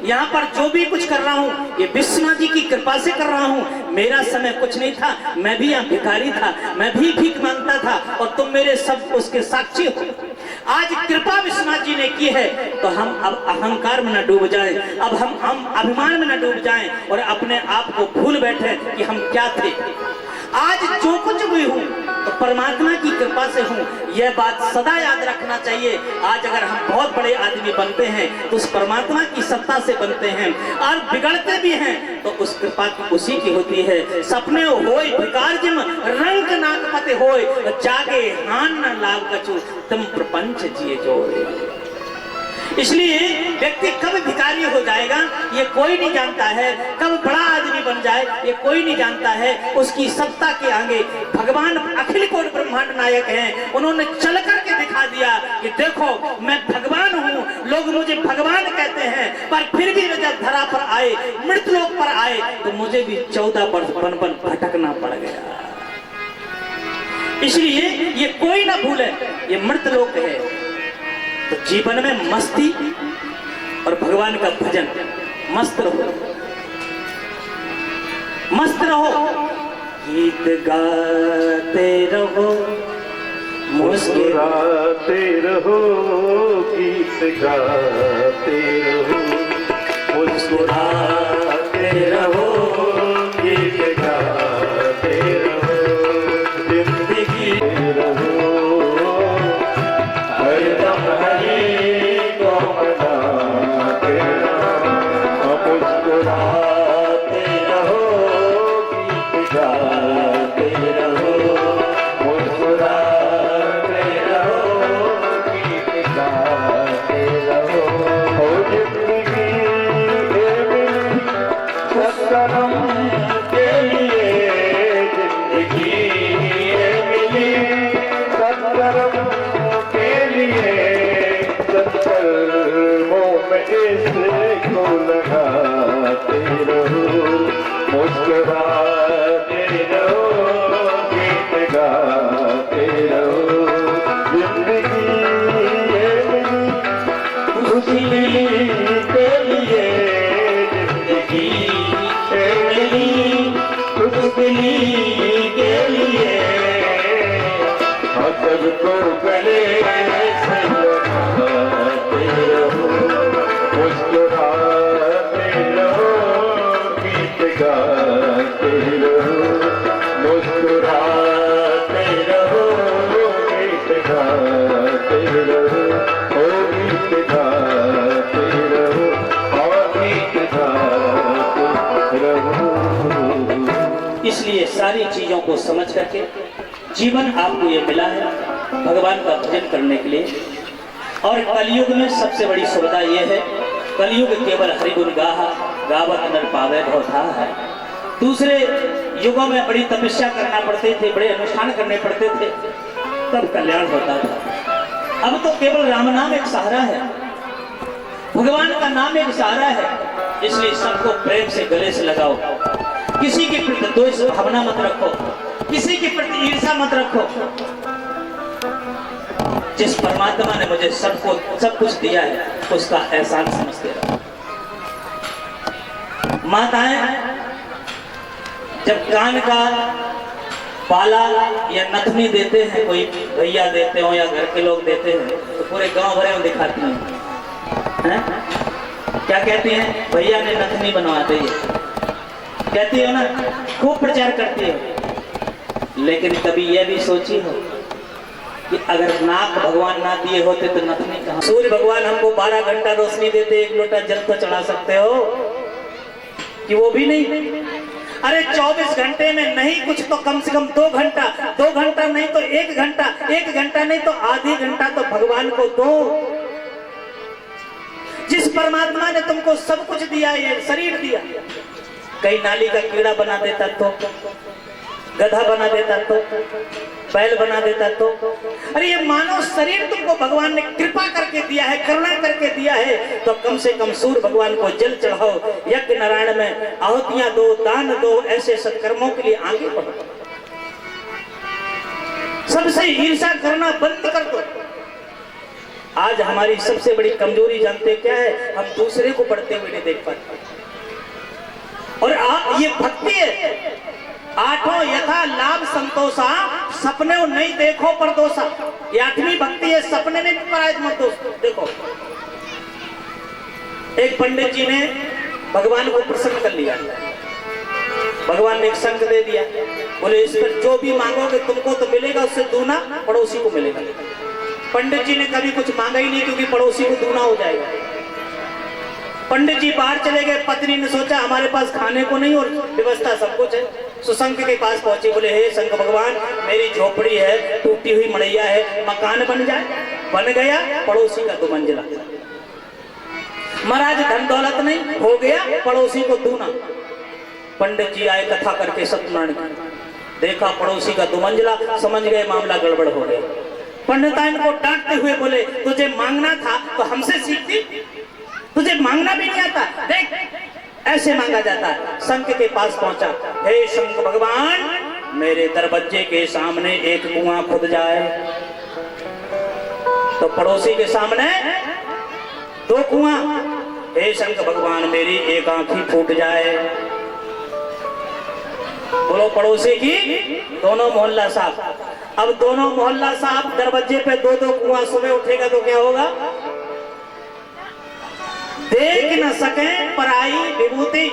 यहाँ पर जो भी कुछ कर रहा हूँ, ये विश्वनाथ जी की कृपा से कर रहा हूँ। मेरा समय कुछ नहीं था, मैं भी यहाँ भिखारी था, मैं भी भीख मांगता था, और तुम मेरे सब उसके साक्षी हो। आज कृपा विश्वनाथ जी ने की है, तो हम अब अहंकार में न डूब जाएं, अब हम अभिमान में न डूब जाएं और अपने आप को भूल बैठे कि हम क्या थे। आज जो कुछ भी हूँ तो परमात्मा की कृपा से हूँ, यह बात सदा याद रखना चाहिए। आज अगर हम बहुत बड़े आदमी बनते हैं तो उस परमात्मा की सत्ता से बनते हैं, और बिगड़ते भी हैं तो उस कृपा की उसी की होती है। सपने होय भिकार जिम रंग नागपते होय, जागे हान न लाभ कछु तुम प्रपंच जिए जोए। इसलिए व्यक्ति कब भिखारी हो जाएगा ये कोई नहीं जानता है, कब बड़ा आदमी बन जाए ये कोई नहीं जानता है। उसकी सत्ता के आगे भगवान अखिल कोटि ब्रह्मांड नायक हैं, उन्होंने चल करके दिखा दिया कि देखो मैं भगवान हूँ, लोग मुझे भगवान कहते हैं, पर फिर भी जब धरा पर आए, मृतलोक पर आए, तो मुझे भी 14 वर्ष बन भटकना पड़ गया। इसलिए ये कोई ना भूले, ये मृतलोक है। तो जीवन में मस्ती और भगवान का भजन, मस्त रहो, मस्त रहो, गीत गाते रहो, मुस्कुराते रहो, गीत गाते रहो, मुस्कुराते रहो, गीत गाते रहो, जिंदगी रहो, हरदम हरि को मनाते रहो, मुस्कुराते रहो, गीत गाते रहो, मुस्कुराते रहो, गीत गाते रहो। हो जिंदगी सत्कर्म के लिए, जिंदगी मिली सत्कर्म के लिए, सत्कर्मों में इसको लगाते रहो, मुस्कुराते रहो, गीत गाते रहो, जिंदगी खुशी के लिए, जिंदगी मिली खुशबली के लिए, सबको गले से लगाते रहो, मुस्कुराते रहो, गीत गाते रहो, मुस्कुराते रहो, गीत गाते रहो, ओ गीत गाते रहो, और गीत गाते रहो। इसलिए सारी चीजों को समझ करके जीवन आपको ये मिला है भगवान का भजन करने के लिए। और कलयुग में सबसे बड़ी सुविधा ये है, कलयुग केवल हरिगुण गाहा, गावत नर पावे भवथा है। दूसरे युगों में बड़ी तपस्या करना पड़ते थे, बड़े अनुष्ठान करने पड़ते थे, तब कल्याण होता था। अब तो केवल राम नाम एक सहारा है, भगवान का नाम एक सहारा है। इसलिए सबको प्रेम से गले से लगाओ, किसी के प्रति द्वेष भावना मत रखो, किसी के प्रति ईर्ष्या मत रखो। जिस परमात्मा ने मुझे सब कुछ दिया है उसका एहसान समझते रहो। माताएं जब कान का पाला या नथनी देते हैं, कोई भैया देते हो या घर के लोग देते हैं, तो पूरे गांव भरे में दिखाती हैं। क्या कहती हैं? भैया ने नथनी बनवा दी है, कहती हो ना, खूब प्रचार करती हो। लेकिन कभी यह भी सोची हो कि अगर नाक भगवान ना दिए होते तो नथनी कहां? सूर्य भगवान हमको 12 घंटा रोशनी देते, एक लोटा जल तो चढ़ा सकते हो कि वो भी नहीं? अरे 24 घंटे में नहीं कुछ तो कम से कम 2 घंटा, 2 घंटा नहीं तो 1 घंटा, 1 घंटा नहीं तो आधी घंटा तो भगवान को दो। जिस परमात्मा ने तुमको सब कुछ दिया, ये शरीर दिया, कई नाली का कीड़ा बना देता तो, गधा बना देता तो, बैल बना देता तो। अरे ये मानव शरीर तुमको भगवान ने कृपा करके दिया है, करुणा करके दिया है, तो कम से कम सूर्य भगवान को जल चढ़ाओ, यज्ञ नारायण में आहुतियां दो, दान दो, ऐसे सत्कर्मों के लिए आगे बढ़ो। सबसे ईर्ष्या करना बंद कर दो। आज हमारी सबसे बड़ी कमजोरी जानते क्या है? हम दूसरे को पढ़ते हुए नहीं देख पाते। और ये भक्ति है। आठों यथा लाभ संतोषा, सपने नहीं देखो परदोषा। ये आठवीं भक्ति है, सपने में परायत मत देखो। एक पंडित जी ने भगवान को प्रसन्न कर लिया। भगवान ने एक संक दे दिया, बोले इस पर जो भी मांगोगे तुमको तो मिलेगा, उससे दूना पड़ोसी को मिलेगा। पंडित जी ने कभी कुछ मांगा ही नहीं, क्योंकि पड़ोसी को दूना हो जाएगा। पंडित जी बाहर चले गए। पत्नी ने सोचा हमारे पास खाने को नहीं और व्यवस्था सब कुछ है, सो शंख के पास पहुंचे। बोले हे शंख भगवान, मेरी झोपड़ी है, टूटी हुई मड़ैया है, मकान बन जाए। बन गया, पड़ोसी का 2 मंजिला। महाराज धन दौलत नहीं, हो गया पड़ोसी को दूना। पंडित जी आए, कथा करके सत्यनारायण की देखा, पड़ोसी का 2 मंजिला। समझ गए मामला गड़बड़ हो गया। पंडिताइन को डांटते हुए बोले तुझे मांगना था तो हमसे सीखती, तुझे मांगना भी नहीं आता, देख ऐसे मांगा जाता है। शंख के पास पहुंचा, हे शंख भगवान, मेरे दरवाजे के सामने एक कुआं खुद जाए। तो पड़ोसी के सामने 2 कुआं। हे शंख भगवान, मेरी एक आंख ही फूट जाए। बोलो पड़ोसी की दोनों मोहल्ला साहब। अब दोनों मोहल्ला साहब दरवाजे पे 2-2 कुआं, सुबह उठेगा तो क्या होगा? देख न सके पराई विभूति।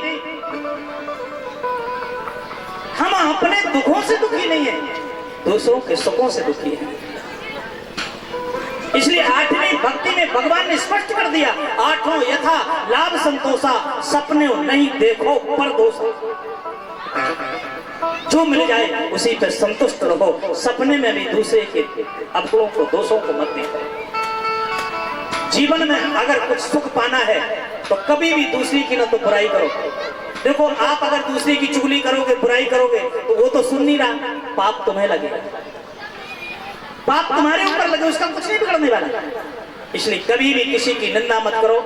हम अपने दुखों से दुखी नहीं है, दूसरों के सुखों से दुखी है। इसलिए 8वीं भक्ति में भगवान ने स्पष्ट कर दिया, आठों यथा लाभ संतोषा, सपने नहीं देखो परदोषा। जो मिल जाए उसी पे संतुष्ट रहो, सपने में भी दूसरे के अपनों को, दोषों को मत देखो। जीवन में अगर कुछ सुख पाना है तो कभी भी दूसरी की ना तो बुराई करो। देखो आप अगर दूसरी की चुगली करोगे, बुराई करोगे, तो वो तो सुन नहीं रहा, पाप तुम्हें लगेगा, पाप तुम्हारे ऊपर लगे, उसका कुछ नहीं बिगड़ने वाला। इसलिए कभी भी किसी की निंदा मत करो,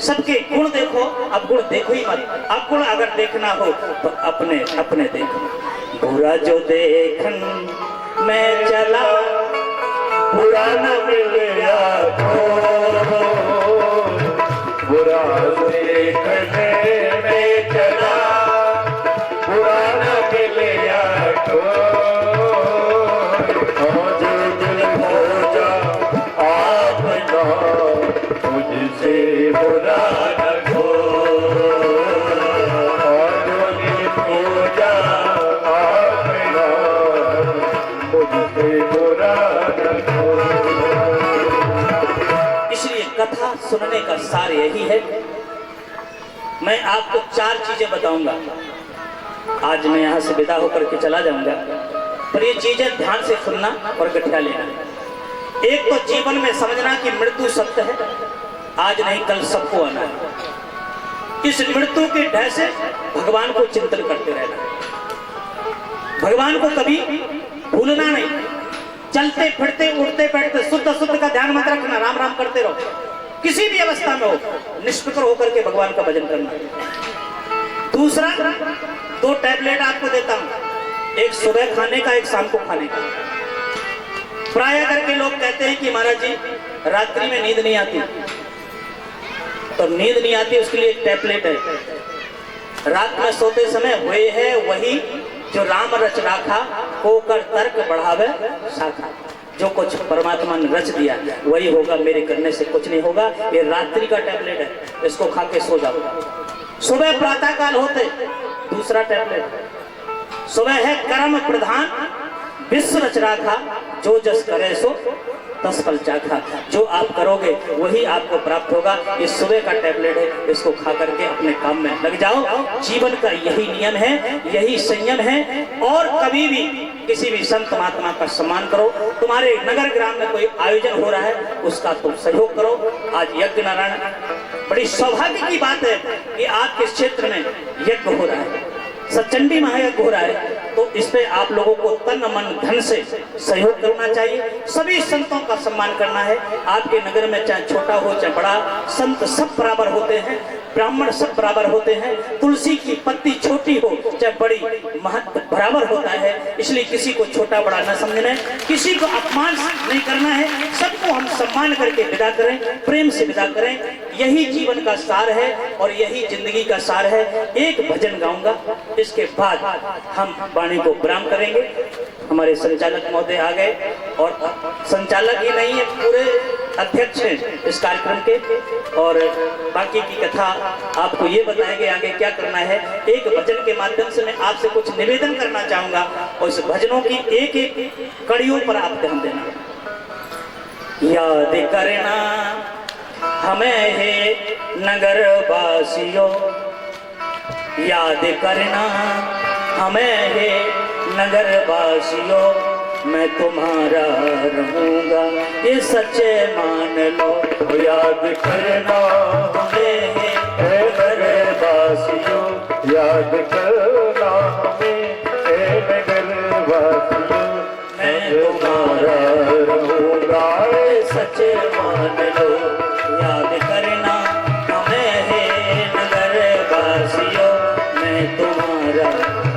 सबके गुण देखो। अब गुण देखो ही मत, अब गुण अगर देखना हो तो अपने अपने देखो। बुरा जो देखन मैं चला, बुरा न मिलया तो, बुरा देखने में चला, बुरा न मिलया तो। आज दिल हो जा आपना, मुझसे बुरा न हो। आज दिल हो जा आपना, मुझसे बुरा न हो। इसलिए कथा सुनने का सार यही है। मैं आपको 4 चीजें बताऊंगा। आज मैं यहां से विदा होकर के चला जाऊंगा, पर ये चीजें ध्यान से सुनना और गठिया लेना। एक तो जीवन में समझना कि मृत्यु सत्य है, आज नहीं कल सबको आना है। इस मृत्यु के भय से भगवान को चिंतन करते रहना, भगवान को कभी भूलना नहीं। चलते फिरते उठते बैठते शुद्ध का ध्यान मत रखना, राम राम करते रहो। किसी भी अवस्था में हो, निष्फिक्र होकर के भगवान का भजन करना। दूसरा, 2 टैबलेट आपको देता हूं, एक सुबह खाने का, एक शाम को खाने का। प्राय करके लोग कहते हैं कि महाराज जी रात्रि में नींद नहीं आती, तो नींद नहीं आती उसके लिए एक टैबलेट है। रात में सोते समय हुए है वही जो राम रच राखा, होकर तर्क बढ़ावे शाखा। जो कुछ परमात्मा ने रच दिया वही होगा, मेरे करने से कुछ नहीं होगा। ये रात्रि का टैबलेट है, इसको खा के सो जाओ। सुबह प्रातः काल होते दूसरा टैबलेट। सुबह है कर्म प्रधान, विश्व रच राखा, जो जस करे सो तस फल चाखा। जो आप करोगे वही आपको प्राप्त होगा। ये सुबह का टैबलेट है, इसको खा करके अपने काम में लग जाओ। जीवन का यही नियम है, यही संयम है। और कभी भी किसी भी संत महात्मा का सम्मान करो। तुम्हारे नगर ग्राम में कोई आयोजन हो रहा है, उसका तुम सहयोग करो। आज यज्ञ नारायण, बड़ी सौभाग्य की बात है कि आपके क्षेत्र में यज्ञ हो रहा है, सचंडी महायज्ञ हो रहा है। तो इस पे आप लोगों को तन मन धन से सहयोग करना चाहिए। सभी संतों का सम्मान करना है। आपके नगर में चाहे छोटा हो चाहे बड़ा, संत सब बराबर होते हैं। ब्राह्मण सब बराबर होते हैं, तुलसी की पत्ती छोटी हो चाहे बड़ी, महत्व बराबर होता है। इसलिए किसी को छोटा बड़ा न समझना है, किसी को अपमान नहीं करना है, सबको हम सम्मान करके विदा करें, प्रेम से विदा करें। यही जीवन का सार है और यही जिंदगी का सार है। एक भजन गाऊंगा, इसके बाद हम वाणी को विराम करेंगे। हमारे संचालक महोदय आ गए और संचालक ही नहीं है, पूरे अध्यक्ष हैं इस कार्यक्रम के, और बाकी की कथा आपको ये बताएंगे आगे क्या करना है। एक भजन के माध्यम से मैं आपसे कुछ निवेदन करना चाहूंगा और इस भजनों की एक एक कड़ियों पर आप ध्यान देना। याद करना हमें है नगर वासियों, याद करना हमें है नगर वासियों, मैं तुम्हारा रहूंगा ये सच्चे मान लो। याद करना हमें है नगर वासियों, याद करना हमें नगर वासियों, मैं तुम्हारा रहूंगा ये सच्चे मान लो। याद करना हमें है नगर वासियों, मैं तुम्हारा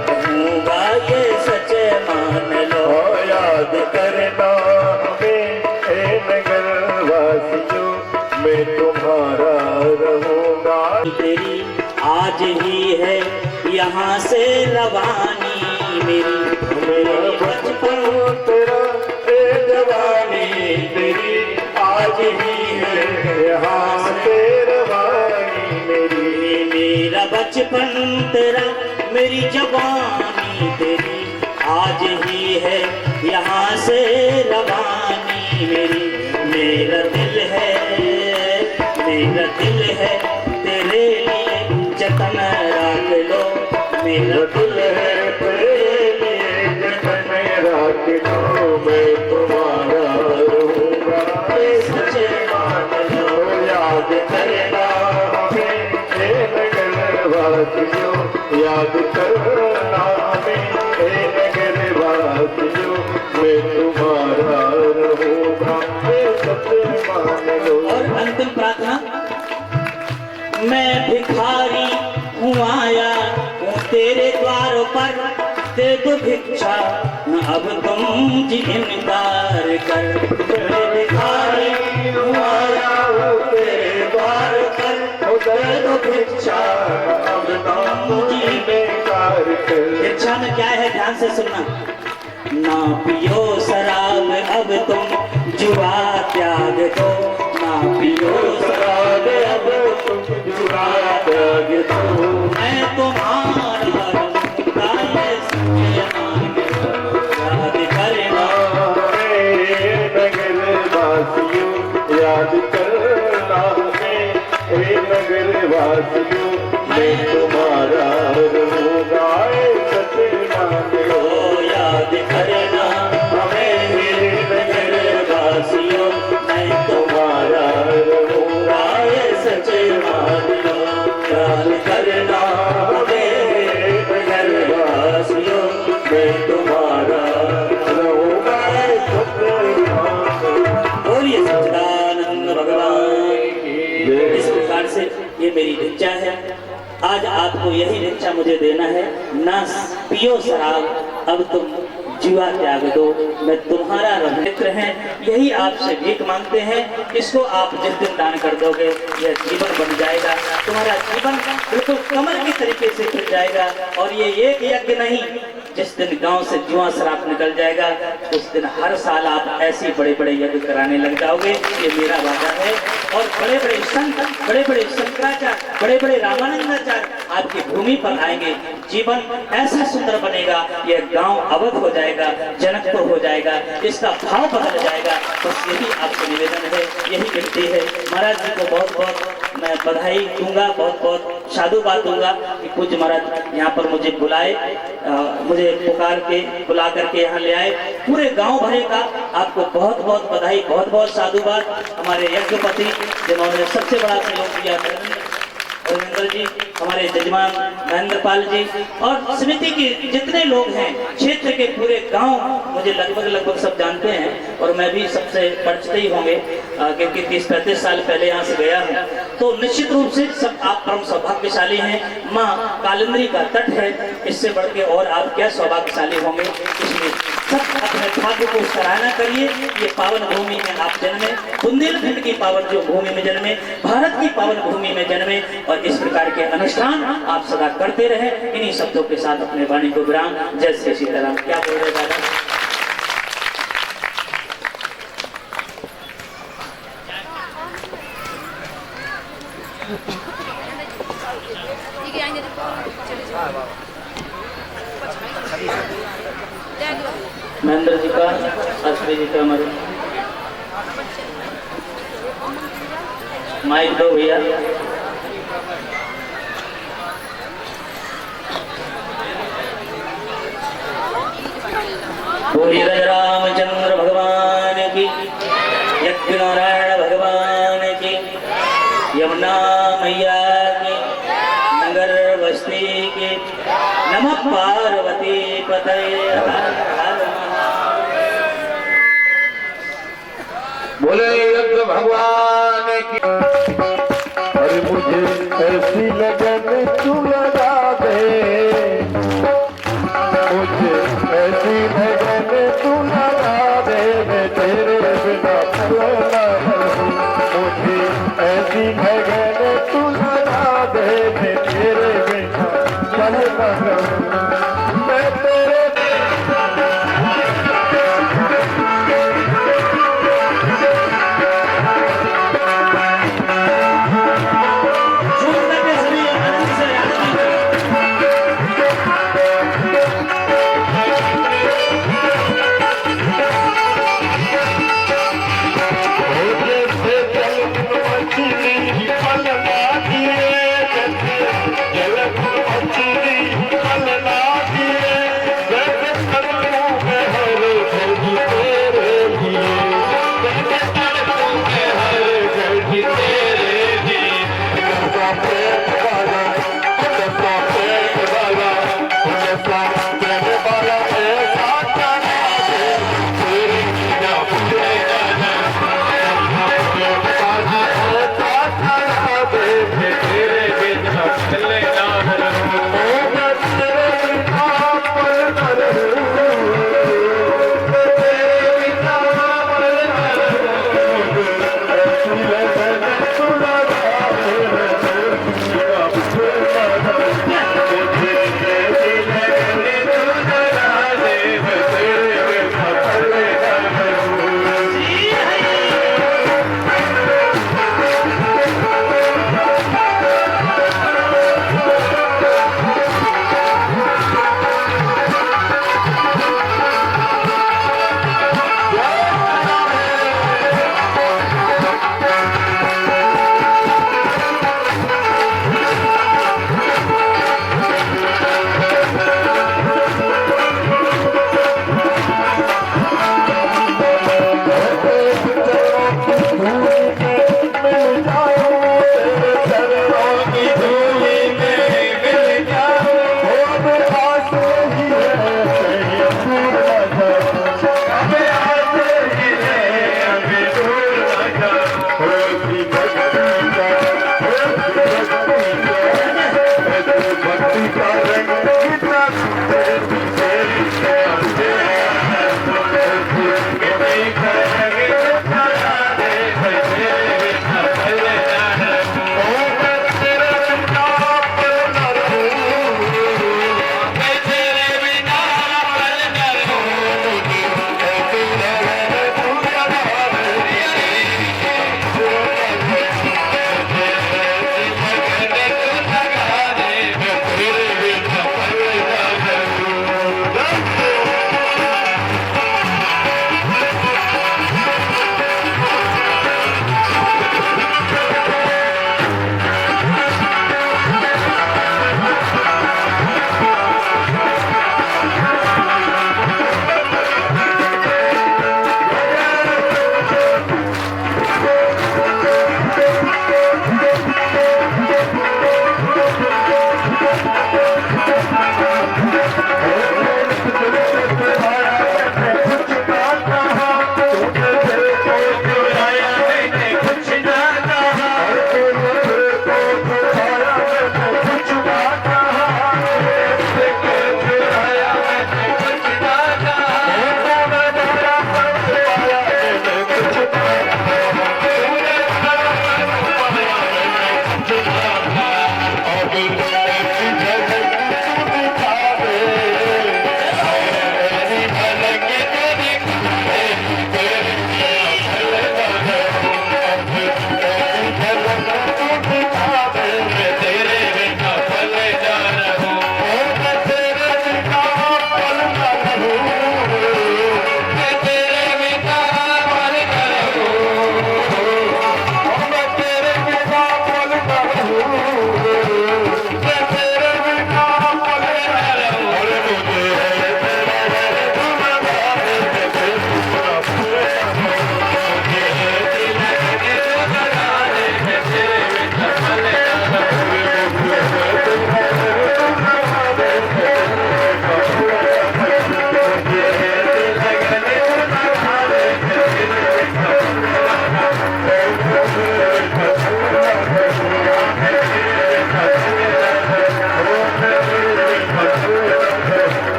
रहूंगा ये सच्चे मान लो। याद करना हमें नगर वासियों, मैं तुम्हारा रहूंगा। तेरी आज ही है यहाँ से रवानी मेरी, मेरा बचपन तेरा जवानी तेरी, आज ही है यहाँ से रवानी मेरी। मेरा बचपन तेरा मेरी जवानी तेरी, आज ही है यहाँ से रवानी मेरी। मेरा दिल है तेरे लिए जतन रख लो, मेरा दिल है तेरे लिए जतन रख लो, मैं तुम्हारा रहूंगा सच्चे मान लो। याद करना हमें नगर वासियों, याद करना हमें नगर वासियों, मैं तुम्हारा रहूंगा सच्चे मान लो। और अंतिम प्रार्थना, मैं भिखारी हूँ आया हूँ तेरे द्वार पर, दे दो भिक्षा न अब तुम जी इनकार कर। मैं भिखारी हूँ आया हूँ तेरे द्वार पर, दे दो भिक्षा अब तुम जी बेकार कर। भिक्षा में क्या है ध्यान से सुनना। ना पियो शराब अब तुम जुआ त्याग दो, ना पियो शराब अब तुम जुआ त्याग दो। मैं तुम्हारा रहूंगा ये सच्चे मान लो। याद करना नगर वासियों, याद करना नगर वासियों, मैं तुम्हारा रहूंगा सच्चे मान लो। याद करना हमें नगर वासियों, मैं तुम्हारा रहूंगा ये सच्चे मान लो। याद करना हमें नगर वासियों, मैं तुम्हारा रहूंगा सच्चे मान लो। बोलिए सच्चिदानंद भगवान की। इस प्रकार से ये मेरी भिक्षा है, आज आपको यही भिक्षा मुझे देना है। ना पियो शराब अब तुम जुआ त्याग दो, मैं तुम्हारा मित्र हैं, यही आपसे भीख मांगते हैं। इसको आप जिस दिन दान कर दोगे यह जीवन बन जाएगा, तुम्हारा जीवन बिल्कुल कमल की तरीके से खिल जाएगा। और ये एक यज्ञ नहीं, जिस दिन गांव से जुआ शराब निकल जाएगा उस दिन हर साल आप ऐसे बड़े बड़े यज्ञ कराने लग जाओगे, ये मेरा वादा है। और बड़े बड़े संत, बड़े बड़े शंकराचार्य, बड़े बड़े रामानंदाचार्य आपकी भूमि पर आएंगे, जीवन ऐसा सुंदर बनेगा, यह गांव अवध हो जाएगा, जनकपुर हो जाएगा, इसका भाव बदल जाएगा। बस यही आपसे निवेदन है, यही विनती है। महाराज जी को बहुत बहुत मैं बधाई दूंगा, बहुत बहुत साधुवाद दूंगा कि पूज्य महाराज यहाँ पर मुझे बुलाए, मुझे पुकार के बुला करके यहाँ ले आए। पूरे गांव भरे का आपको बहुत बहुत बधाई, बहुत बहुत साधुवाद। हमारे यज्ञपति जिन्होंने सबसे बड़ा सहयोग किया, धर्मेंद्र जी हमारे जजमान महेंद्र पाल जी और समिति के जितने लोग हैं, क्षेत्र के पूरे गांव मुझे लगभग सब जानते हैं और मैं भी सबसे परिचित ही होंगे क्योंकि 30-35 साल पहले यहाँ से गया हूँ। तो निश्चित रूप से सब आप परम सौभाग्यशाली हैं। माँ कालिंदी का तट है, इससे बढ़ के और आप क्या सौभाग्यशाली होंगे। इसलिए सब अपने भाग्य को सराहना करिए। ये पावन भूमि में आप जन्मे, बुंदेलखंड की पावन जो भूमि में जन्मे, भारत की पावन भूमि में जन्मे और इस प्रकार के अनुष्ठान आप सदा करते रहे। इन्हीं शब्दों के साथ अपने वाणी को विराम। जय श्री सीताराम। क्या बोल रहे दादा? महेंद्र जी का, शास्त्री जी का हमारे माइक दो भैया। बोलिए रामचंद्र भगवान की, यज्ञ नारायण भगवान की, यमुना मैया की, नगर बस्ती की, नमः पार्वती पतये हर हर। बोले यज्ञ भगवान की। अरे मुझे ऐसी लगन तू लगा दे, मुझे ऐसी लगन तू लगा दे, मैं तेरे बिना फलना रहूं। मुझे ऐसी लगन तू लगा दे, मैं तेरे बिना फलना रहूं। मैं तेरे वाला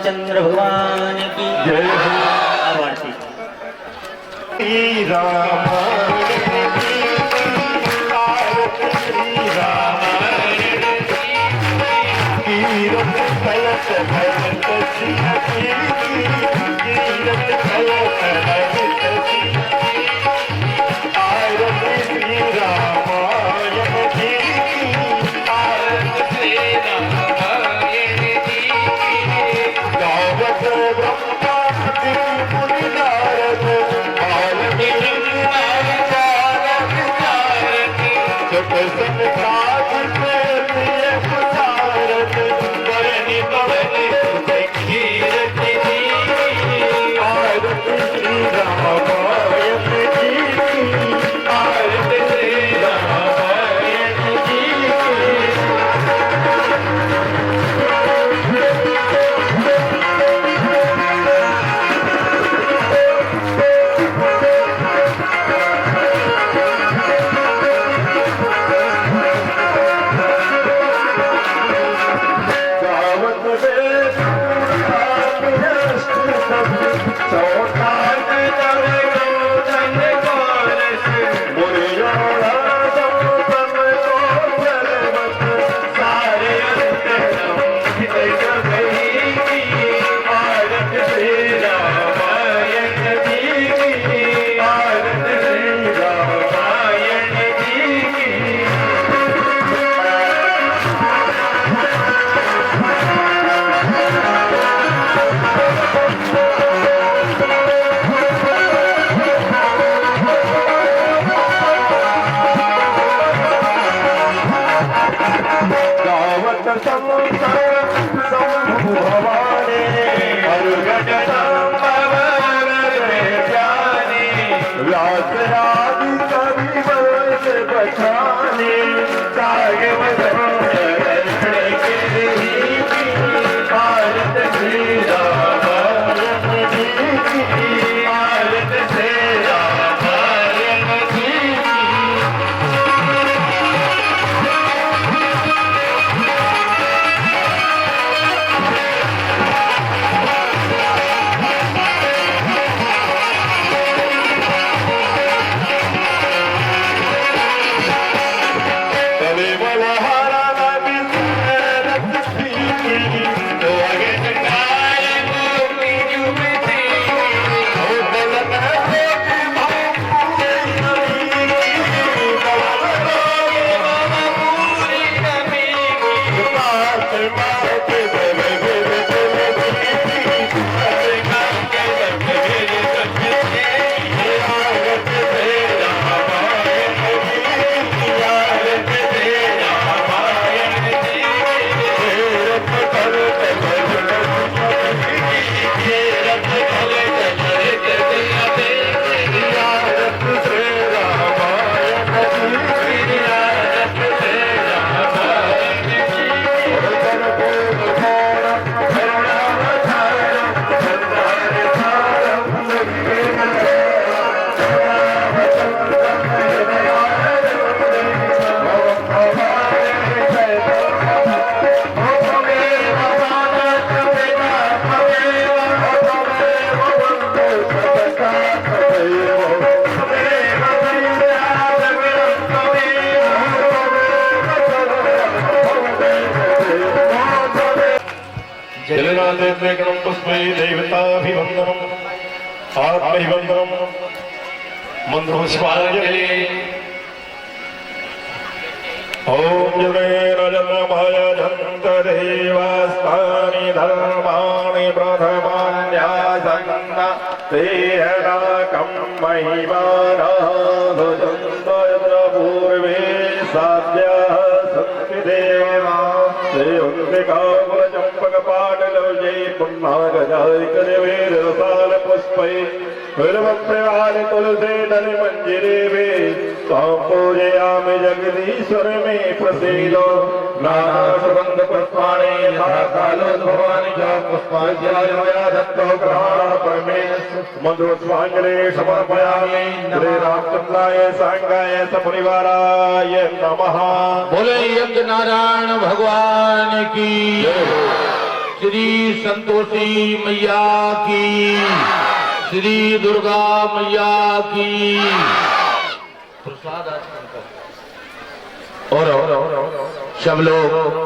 रामचंद्र भगवान की जय हो। अब आरती। श्री रामायण की आरती, श्री रामायण कीरत कलश भरत सिंह की, कीरत कलश भरत सिंह आरती श्री रामायण की, आरती श्री रामायण की। गावत ब्रह्मादि मुनि नारद, आरती जप संसार से प्रिय पुकारत, बरनि बरनि सुत कीरति दी, आरती श्री रामायण की, आरती श्री रामायण की। गावत वेद चौथाई तवे गोधन गोरस, मुरझोड़ा संतन को जलवत, सारे अंत गई की, आरती श्री रामायण जी की, आरती श्री रामायण जी की। गावत संसार शंभु भवानी, अर्घट संभव जानी, व्यास आदि कवि वर्ष बखानी, सागवत दर्शन के रीति, आरती श्री रामायण जी की, आरती श्री रामायण जी की। तवे बलहारा नबी रख की, तो आगे टकाय मोती जुबती, ओ बलत है कि भूले नबी की, बलत है पूरी नबी की, पास बात बल गिर तुल की, का के गिर सकते, आरत से रामायण जी, आरत से रामायण जी। रथ कर कमल रथ कर आरत से रामायण जी, आरत से रामायण जी। कर बोल घोड़ा करुणावतार, संसार सारम जलनादेवगणं पुष्पै देवताभिवन्दनम् आत्मैवन्दनम् मन्त्रोष्पाञ्जलि। ॐ जनेन जन्मय जन्तदेवास्तानि धर्माणि प्रथमान्यासन्न तेहनाकं महिमानाधुजन्तयत्र पूर्वे साध्याः सन्ति देवा चम्पकपाटलौजै पुन्नागजाय करवेर रसाल पुष्पै विल्वप्रवाल तुलसी धनि मंजिरे वे त्वां पूजयामि जगदीश्वर मे प्रसीदो। नाना सुगंध पुष्पाणि यथा कालोद्भवानि च पुष्पाञ्जलि मया दत्तो ग्रहाणपरमे मधुपुष्पाञ्जलि समर्पयामि। श्री रामचन्द्राय सांगाय सपरिवाराय नमः। बोले यज्ञ नारायण भगवान की। श्री संतोषी मैया की, श्री दुर्गा मैया की। प्रसाद और सब लोग